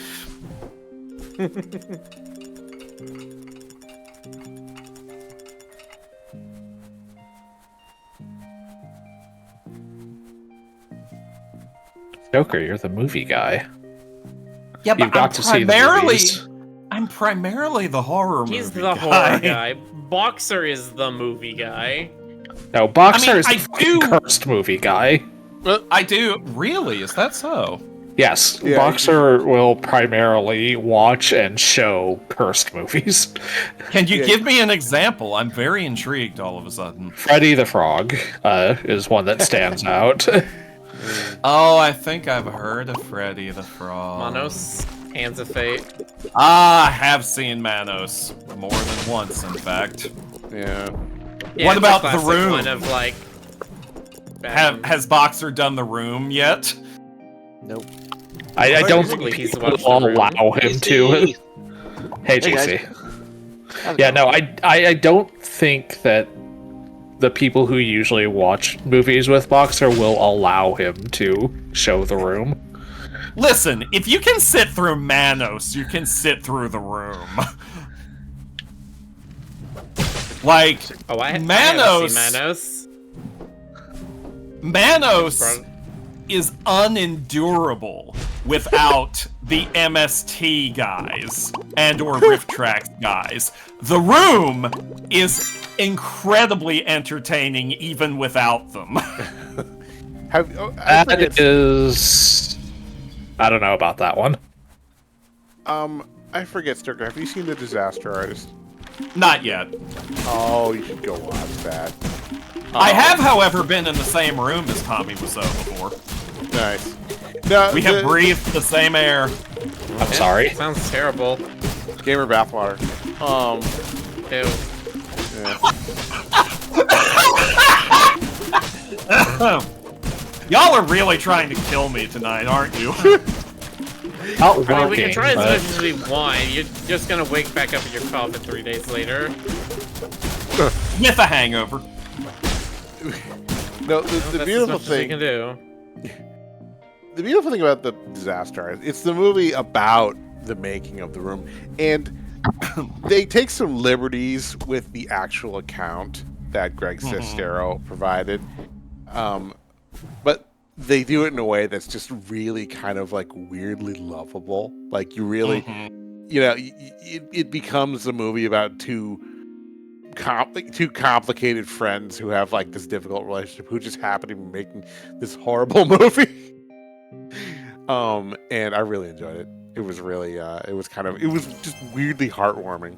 Joker, you're the movie guy. Yeah, You've got to see the movies. I'm primarily the horror He's movie the guy. horror guy. Boxer is the movie guy. No, Boxer I mean, is the I fucking do- cursed movie guy. I do. Really? Is that so? Yes, Yeah, Boxer will primarily watch and show cursed movies. Can you Yeah. give me an example? I'm very intrigued all of a sudden. Freddy the Frog is one that stands out. Oh, I think I've heard of Freddy the Frog. Manos, Hands of Fate. Ah, I have seen Manos. More than once, in fact. Yeah. Yeah, What it's a about The classic Room? One of like. Batman. Has Boxer done The Room yet? Nope. I don't Usually think he's people watched will The Room. allow him to. Hey, JC. Yeah, no, I don't think that the people who usually watch movies with Boxer will allow him to show The Room. Listen, if you can sit through Manos, you can sit through The Room. Like, Oh, I haven't Manos. seen Manos. Manos Bro- is unendurable. without the MST guys and or Rift Tracks guys. The Room is incredibly entertaining even without them. I don't know about that one. I forget, Sturker. Have you seen The Disaster Artist? Not yet. Oh, you should go watch that. I have, however, been in the same room as Tommy Wiseau before. Nice. No, we have breathed the same air. I'm sorry. Sounds terrible. Gamer bathwater. Ew. Yeah. Y'all are really trying to kill me tonight, aren't you? I mean, we can try as much as we want. You're just gonna wake back up in your coffin 3 days later. With a hangover. No, the beautiful thing. Can do. The beautiful thing about The Disaster Artist, it's the movie about the making of The Room, and they take some liberties with the actual account that Greg Sestero provided, but they do it in a way that's just really kind of like weirdly lovable. Like you really, you know, it becomes a movie about two complicated friends who have like this difficult relationship who just happen to be making this horrible movie. And I really enjoyed it. It was really, it was just weirdly heartwarming.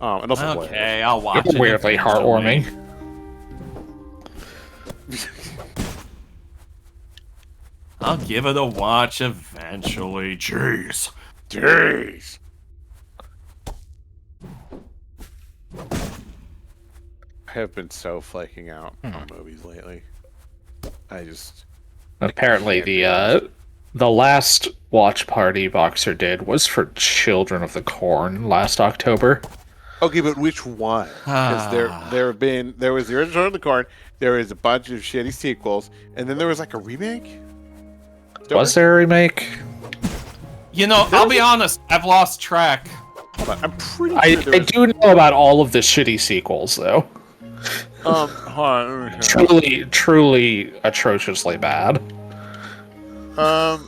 And also okay, I'll watch it. Weirdly heartwarming. I'll give it a watch eventually. Jeez. I have been so flaking out on movies lately. Apparently the last watch party Boxer did was for Children of the Corn last October. Okay, but which one? Because there was the original Children of the Corn, there was a bunch of shitty sequels, and then there was like a remake? Was there a remake? You know, I'll be honest, I've lost track. Hold on, I'm pretty sure I do know about all of the shitty sequels, though. Hold on. Truly atrociously bad. Alright,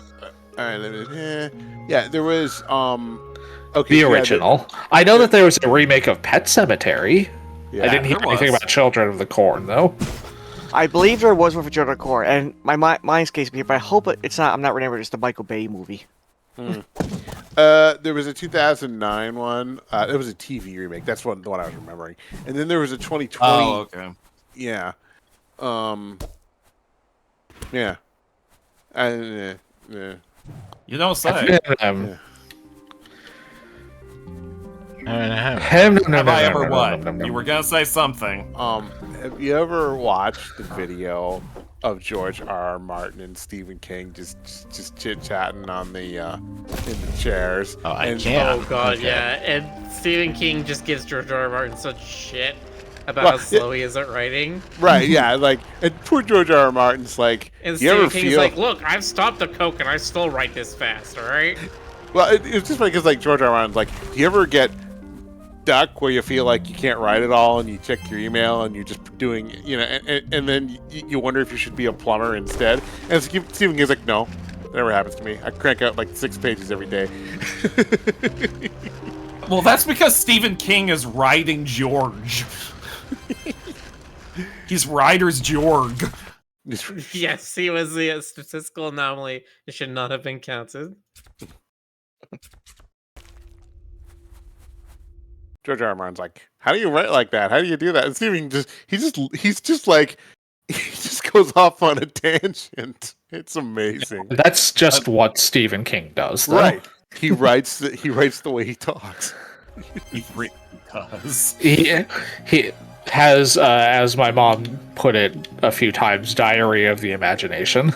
yeah, there was, okay. The original. I know that there was a remake of Pet Sematary. Yeah, I didn't hear anything about Children of the Corn, though. I believe there was one for Children of the Corn, and my mind's escapes me here, but I hope it's not. I'm not remembering. It's the Michael Bay movie. There was a 2009 one. It was a TV remake. That's the one I was remembering. And then there was a 2020. Oh, okay. Yeah. Yeah. Yeah. You don't say. Have I ever what? You were gonna say something. Have you ever watched the video of George R.R. Martin and Stephen King just chit-chatting on the in the chairs? Oh, I can't. Oh god, okay. Yeah. And Stephen King just gives George R.R. Martin such shit about how slow he is at writing. Right, yeah, like, and poor George R.R. Martin's like, and Stephen King's like, look, I've stopped the coke and I still write this fast, alright? Well, it's just like, because like George R.R. Martin's like, do you ever get stuck where you feel like you can't write it all and you check your email and you're just doing, you know, and then you wonder if you should be a plumber instead? And Stephen King's like, no, that never happens to me. I crank out like 6 pages every day. Well, that's because Stephen King is writing George. He's writer's George. Yes, he was the statistical anomaly. It should not have been counted. George R. R. Martin's like, how do you write like that? How do you do that? And Stephen he just goes off on a tangent. It's amazing. That's just what Stephen King does, though. Right. He writes the way he talks. He really does. He has, as my mom put it a few times, diarrhea of the imagination.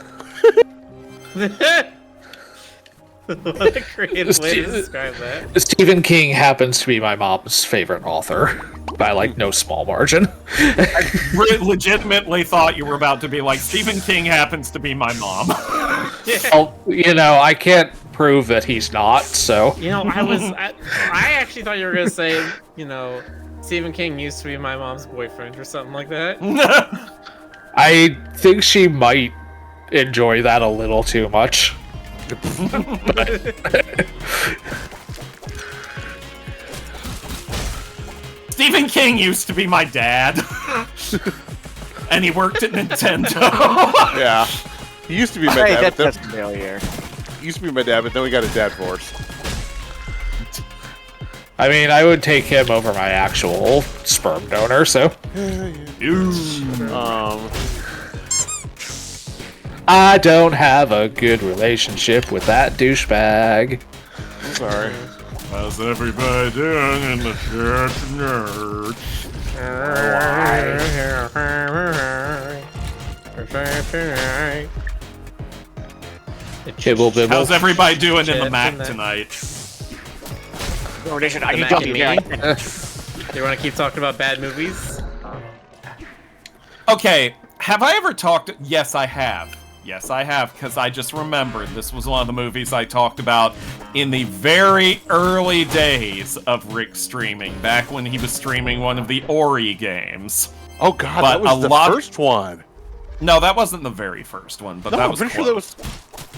What a creative way to describe that. Stephen King happens to be my mom's favorite author, by like no small margin. I legitimately thought you were about to be like, Stephen King happens to be my mom. Well, you know, I can't prove that he's not, so. You know, I actually thought you were going to say, you know, Stephen King used to be my mom's boyfriend or something like that. I think she might enjoy that a little too much. Stephen King used to be my dad. And he worked at Nintendo. Yeah. He used to be my Hey, dad. that's familiar. He used to be my dad, but then we got a dad divorce. I mean, I would take him over my actual sperm donor, so. I don't have a good relationship with that douchebag. Sorry. How's everybody doing in the church nerd? Kibble bibble. How's everybody doing in the Mac tonight? Audition, The I can Mac jump and you me? guys. You want to keep talking about bad movies? Okay, have I ever talked... Yes, I have. Yes, I have, because I just remembered this was one of the movies I talked about in the very early days of Rick streaming, back when he was streaming one of the Ori games. Oh god, But that was the first one. No, that wasn't the very first one, but No, that I'm was pretty close. sure that was.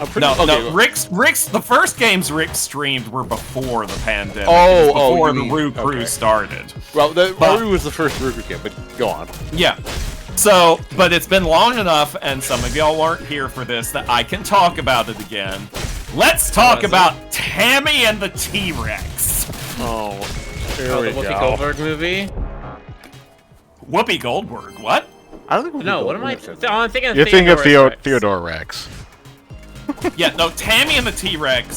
I'm pretty No, okay, no, Rick's the first games Rick streamed were before the pandemic. Oh, It was before you the mean- Roo Croo okay. started. Well, But- Ori was the first Roo Croo game, but go on. Yeah. So, but it's been long enough, and some of y'all weren't here for this, that I can talk about it again. Let's talk about Tammy and the T-Rex. Oh, here Oh, we the Whoopi go. Goldberg movie? Whoopi Goldberg, what? I don't think Whoopi No, what am I? Goldberg said I'm thinking of You're thinking of Theodore Theodore Rex. Yeah, no, Tammy and the T-Rex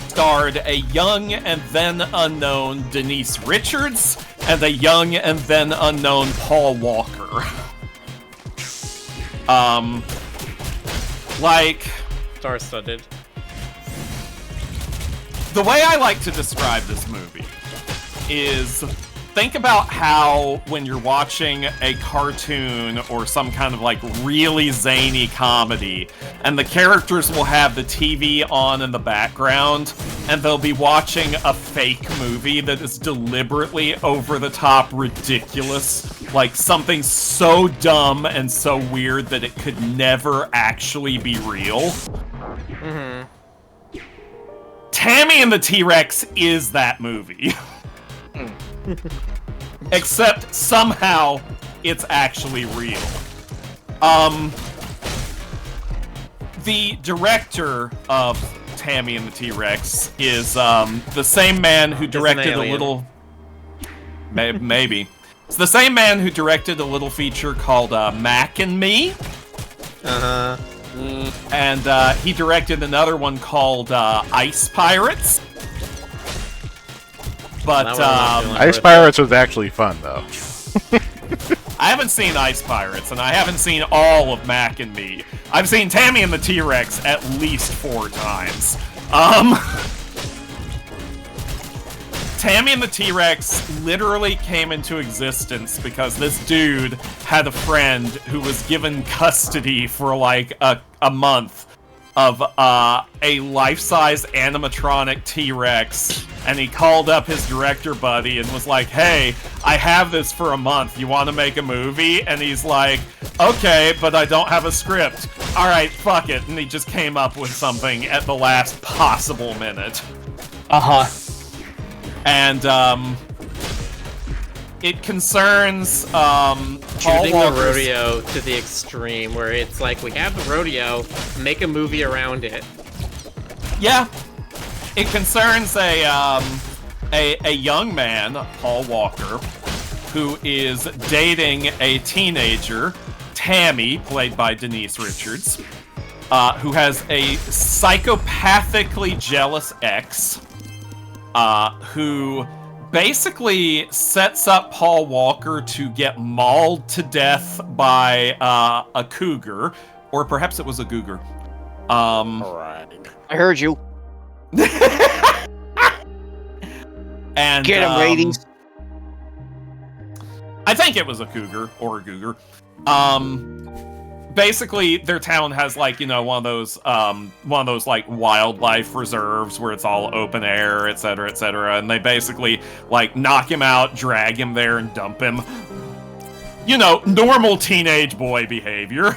starred a young and then unknown Denise Richards and a young and then unknown Paul Walker. Like, Star-studded. the way I like to describe this movie is think about how when you're watching a cartoon or some kind of like really zany comedy and the characters will have the TV on in the background and they'll be watching a fake movie that is deliberately over the top ridiculous, like something so dumb and so weird that it could never actually be real. Tammy and the T-Rex is that movie. Except somehow it's actually real. The director of Tammy and the T-Rex is the same man who directed a alien. little... Maybe. It's the same man who directed a little feature called Mac and Me. Uh-huh. And he directed another one called Ice Pirates. But That one I'm not feeling Ice for it. Pirates was actually fun, though. I haven't seen Ice Pirates, and I haven't seen all of Mac and Me. I've seen Tammy and the T-Rex at least 4 times. Tammy and the T-Rex literally came into existence because this dude had a friend who was given custody for like a month of a life-size animatronic T-Rex, and he called up his director buddy and was like, hey, I have this for a month, you want to make a movie? And he's like, okay, but I don't have a script. Alright, fuck it. And he just came up with something at the last possible minute. Uh-huh. And it concerns Paul Shooting the Walker's- rodeo to the extreme, where it's like, we have the rodeo, make a movie around it. Yeah, it concerns a young man, Paul Walker, who is dating a teenager, Tammy, played by Denise Richards, who has a psychopathically jealous ex, who basically sets up Paul Walker to get mauled to death by a cougar, or perhaps it was a googer. Alright. I heard you. And Get him, ratings. I think it was a cougar or a googer. Basically, their town has like, you know, one of those like wildlife reserves where it's all open air, etc., etc. And they basically like knock him out, drag him there, and dump him. You know, normal teenage boy behavior.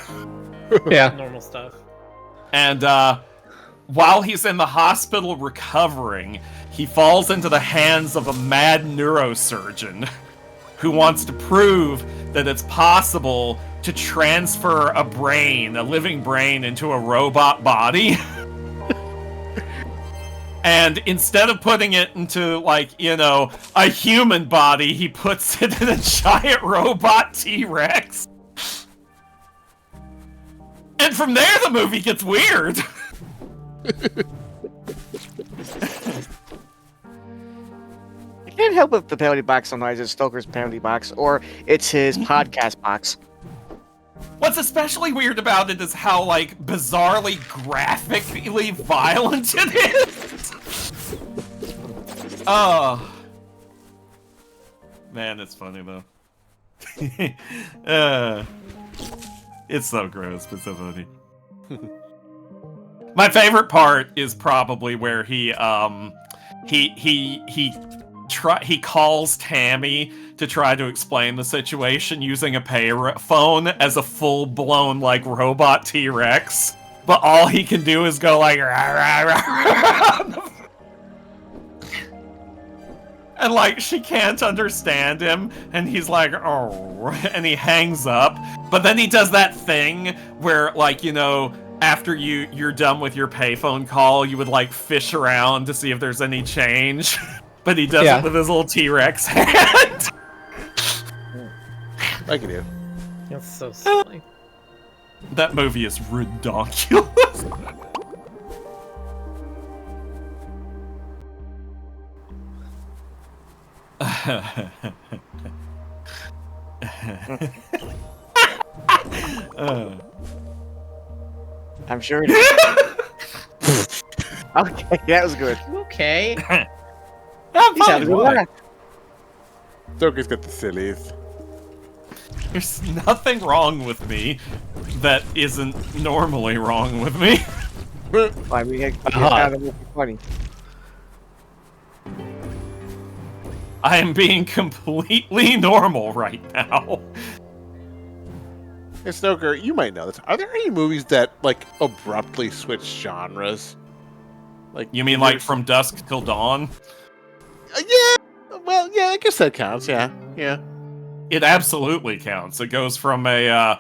Yeah. Normal stuff. And while he's in the hospital recovering, he falls into the hands of a mad neurosurgeon who wants to prove that it's possible to transfer a living brain, into a robot body. And instead of putting it into, like, a human body, he puts it in a giant robot T-Rex. And from there, the movie gets weird. I can't help if the penalty box sometimes is Stoker's penalty box, or it's his podcast box. What's especially weird about it is how, like, bizarrely graphically violent it is. Oh. Man, it's funny, though. It's so gross, but so funny. My favorite part is probably where he calls Tammy to try to explain the situation using a payphone as a full-blown, like, robot T-Rex. But all he can do is go like, rah, rah, rah. And, like, she can't understand him, and he's like, oh, and he hangs up. But then he does that thing where, like, after you're done with your payphone call, you would, like, fish around to see if there's any change. But he does it with his little T-Rex hand. I can do. That's so silly. That movie is ridiculous. I'm sure it is. Okay, that was good. Okay. He's having a laugh. Stoker's got the sillies. There's nothing wrong with me that isn't normally wrong with me. I mean, it's kind of funny. I am being completely normal right now. Hey, Stoker, you might know this. Are there any movies that, like, abruptly switch genres? Like, You mean like From Dusk Till Dawn? Yeah. Well, yeah, I guess that counts. Yeah. It absolutely counts. It goes from a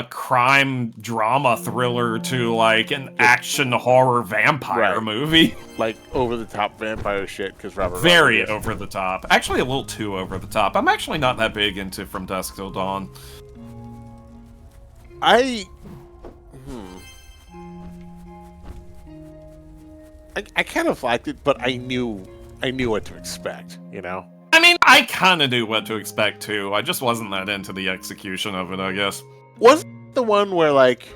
crime drama thriller to, like, an action horror vampire movie. Like over the top vampire shit because Robert. Very Rodriguez. over the top. Actually, a little too over the top. I'm actually not that big into From Dusk Till Dawn. I kind of liked it, but I knew what to expect. I mean, I kind of knew what to expect too. I just wasn't that into the execution of it, I guess. Wasn't the one where, like,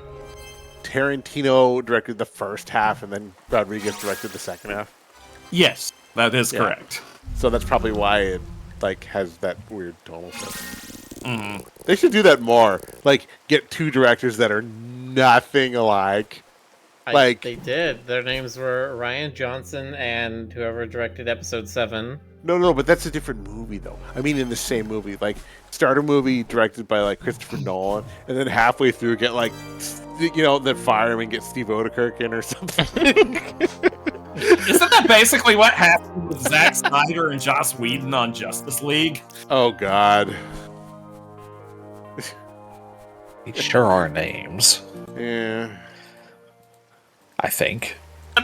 Tarantino directed the first half and then Rodriguez directed the second half? Yes, that is correct. So that's probably why it, like, has that weird tonal shift. Mm-hmm. They should do that more. Like, get two directors that are nothing alike. They did. Their names were Ryan Johnson and whoever directed episode 7. No, but that's a different movie, though. I mean, in the same movie. Like, start a movie directed by, like, Christopher Nolan, and then halfway through get, like, the fireman get Steve Odekirk in or something. Isn't that basically what happened with Zack Snyder and Joss Whedon on Justice League? Oh, God. These sure are names. Yeah. I think.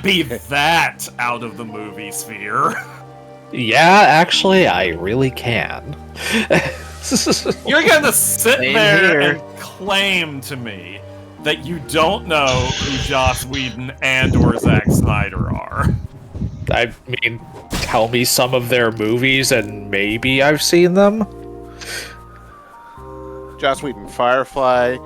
Be that out of the movie sphere. Yeah, actually, I really can. You're gonna sit Same there here. and claim to me that you don't know who Joss Whedon and or Zack Snyder are. I mean, tell me some of their movies and maybe I've seen them. Joss Whedon, Firefly,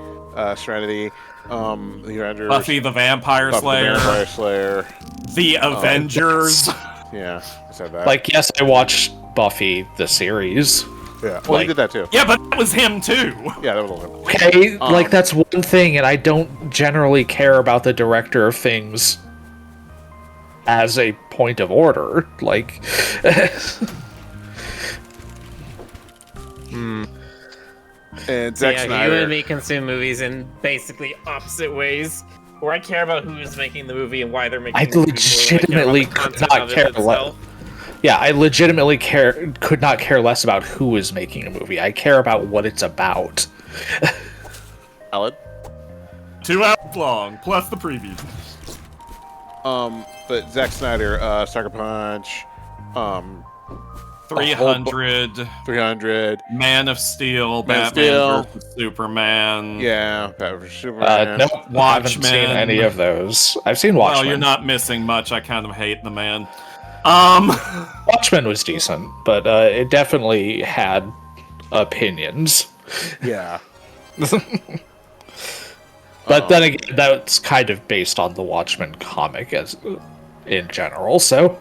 Serenity, The Avengers, Buffy the Vampire Slayer, The Avengers. Yeah, I said that. Like, yes, I watched Buffy the series. Yeah, well, he did that too. Yeah, but that was him too. Yeah, that was him. Okay, like, that's one thing, and I don't generally care about the director of things as a point of order. Like... And Zack Yeah, Snyder. you and me consume movies in basically opposite ways. where I care about who is making the movie and why they're making I the movie. legitimately could not care less. Yeah, I legitimately could not care less about who is making a movie. I care about what it's about. Alan? 2 hours long, plus the preview. But Zack Snyder, Sucker Punch, 300, 300, Man of Steel, Man of Batman Steel. vs Superman. Yeah, Batman vs Superman. Nope, I haven't seen Watchmen. any of those. I've seen Watchmen. Well, you're not missing much. I kind of hate the man. Watchmen was decent, but it definitely had opinions. Yeah. But then again, that's kind of based on the Watchmen comic as in general, so...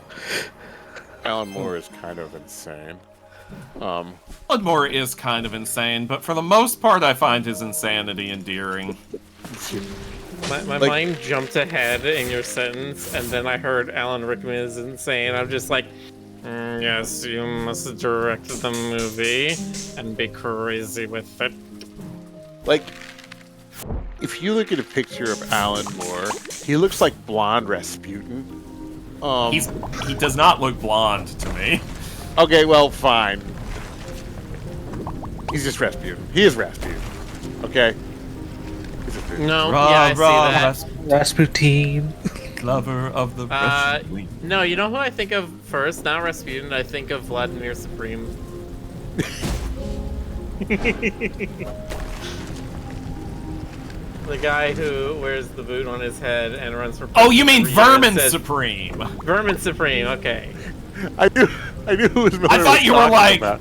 Alan Moore is kind of insane. Alan Moore is kind of insane, but for the most part, I find his insanity endearing. My mind jumped ahead in your sentence, and then I heard Alan Rickman is insane. I'm just like, yes, you must direct the movie and be crazy with it. Like, if you look at a picture of Alan Moore, he looks like blonde Rasputin. He does not look blonde to me. Okay, well, fine. He's just Rasputin. He is Rasputin. Okay? He's Rasputin. No, yeah, I see that. Rasputin. Lover of the Russian. No, you know who I think of first? Not Rasputin, I think of Vladimir Supreme. The guy who wears the boot on his head and runs for... Oh, you mean Vermin says, Supreme. Vermin Supreme, okay. I knew who was I thought you were like... about.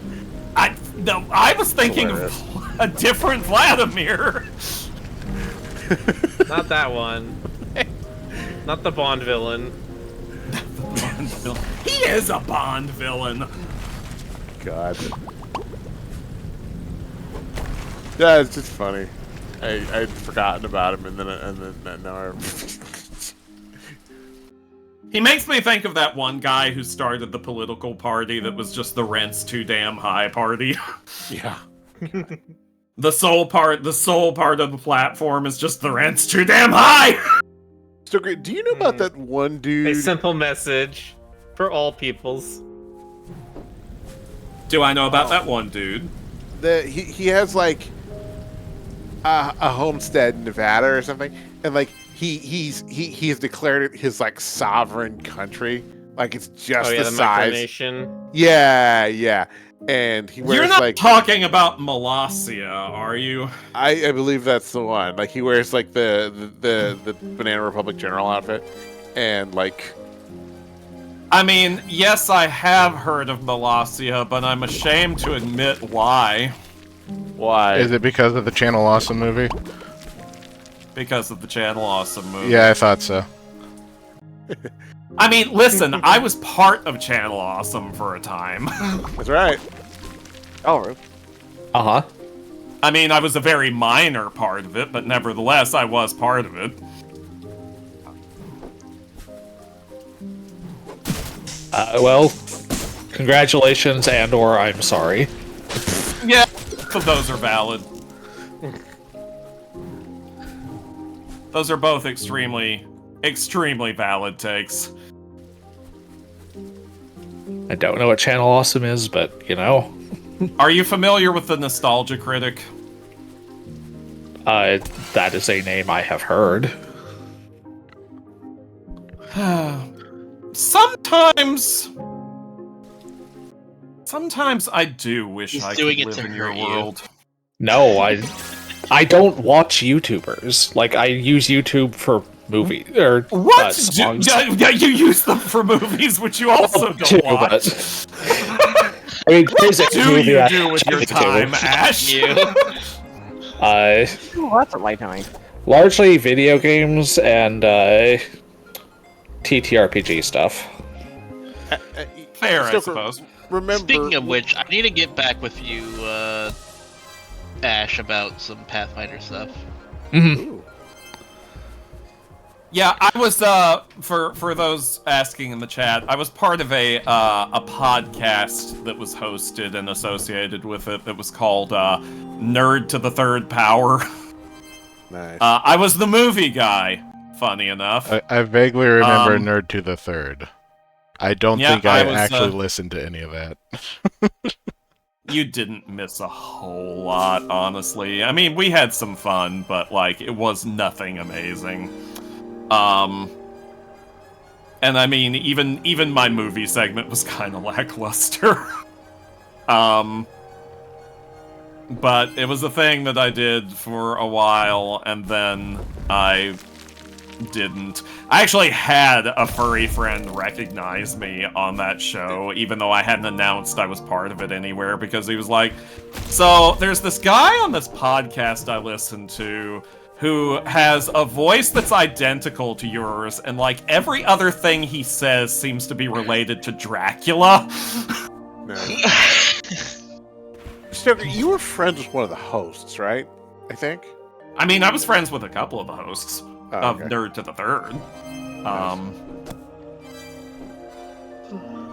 I was thinking of a different Vladimir. Not that one. Not the Bond villain. He is a Bond villain. God. Yeah, it's just funny. I'd forgotten about him, and then now He makes me think of that one guy who started the political party that was just the rent's too damn high party. Yeah. The sole part of the platform is just the rent's too damn high. So great. Do you know about that one dude? A simple message for all peoples. Do I know about that one dude? He has like a homestead in Nevada or something, and like he has declared it his like sovereign country, like it's just the size. Micronation. Yeah, and he wears You're not like talking about Molossia, are you? I believe that's the one. Like he wears like the Banana Republic general outfit, and like. I mean, yes, I have heard of Molossia, but I'm ashamed to admit why. Why? Is it because of the Channel Awesome movie? Because of the Channel Awesome movie. Yeah, I thought so. I mean, listen, I was part of Channel Awesome for a time. That's right. Oh, Uh-huh. I mean, I was a very minor part of it, but nevertheless, I was part of it. Well, congratulations and/or I'm sorry. Yeah, so those are valid. Those are both extremely valid takes. I don't know what Channel Awesome is, but, you know. Are you familiar with the Nostalgia Critic? That is a name I have heard. Sometimes I do wish He's I doing could it to live in your hurt you. world. No, I don't watch YouTubers. Like, I use YouTube for movie or What? songs. Yeah, you use them for movies, which you also Too, don't watch. but- I mean, there's a What do movie you I do with your actually time, do. Ash? that's what my time. Largely video games and TTRPG stuff. Fair, I Still, suppose. Remember. Speaking of which, I need to get back with you, Ash, about some Pathfinder stuff. Mm-hmm. Yeah, I was for those asking in the chat, I was part of a podcast that was hosted and associated with it that was called Nerd to the Third Power. Nice. I was the movie guy funny enough. I vaguely remember Nerd to the Third. I don't Yeah, think I I was, actually listened to any of that. You didn't miss a whole lot, honestly. I mean, we had some fun, but like it was nothing amazing. And I mean, even my movie segment was kind of lackluster. But it was a thing that I did for a while, and then I didn't. I actually had a furry friend recognize me on that show, even though I hadn't announced I was part of it anywhere, because he was like, so there's this guy on this podcast I listen to who has a voice that's identical to yours, and like every other thing he says seems to be related to Dracula. Stoker, you were friends with one of the hosts, right? I think. I mean, I was friends with a couple of the hosts of okay. Nerd to the Third.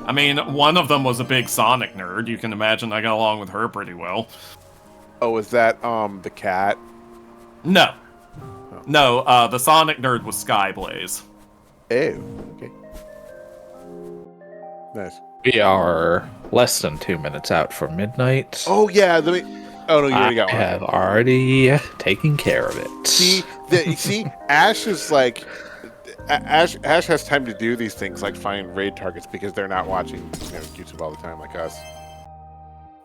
I mean, one of them was a big Sonic nerd. You can imagine I got along with her pretty well. Oh, was that the cat? No. No, the Sonic nerd was Skyblaze. Oh, okay. Nice. We are less than 2 minutes out from midnight. Oh yeah, let me. Oh no, you already got I one. have already taken care of it. See, Ash is like, Ash has time to do these things like find raid targets because they're not watching YouTube all the time like us.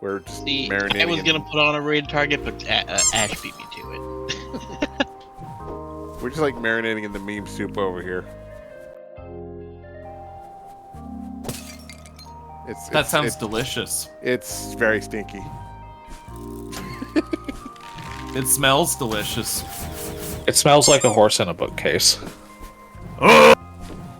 We're just marinating. I was gonna put on a raid target, but Ash beat me to it. We're just like marinating in the meme soup over here. That sounds delicious. It's very stinky. It smells delicious. It smells like a horse in a bookcase. Oh,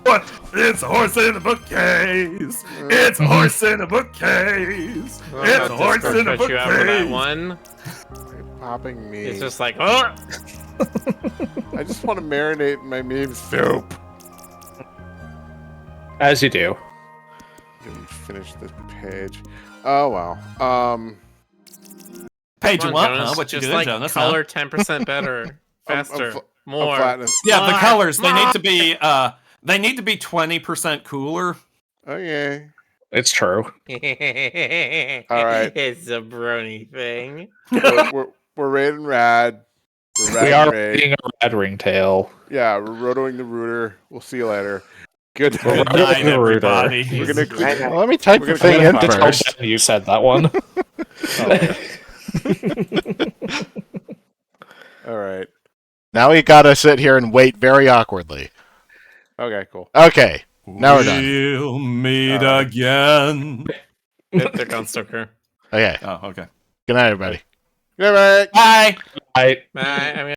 what? It's a horse in a bookcase. It's a horse in a bookcase. It's a horse in a put you out for that bookcase. one. You're popping me. It's just like, oh! I just want to marinate in my meme soup. As you do. Let me finish this page. Oh wow. Page Come one, on, Jonas, huh? What you just doing, like Jonas? color Huh? 10% better, faster, more. Yeah, the colors they need to be 20% cooler. Oh yeah. It's true. All right. It's a brony thing. We're raiding rad. We are reading a rad ringtail. Yeah, we're rotoing the rooter. We'll see you later. Good Good night, everybody. We're gonna. Well, let me type the thing in first. You said that one. All right. Now we gotta sit here and wait very awkwardly. Okay, cool. Okay, now we're done. We'll meet again. They're gone, Stoker. Okay. Oh, okay. Good night, everybody. Good night. Bye. I Bye. I'm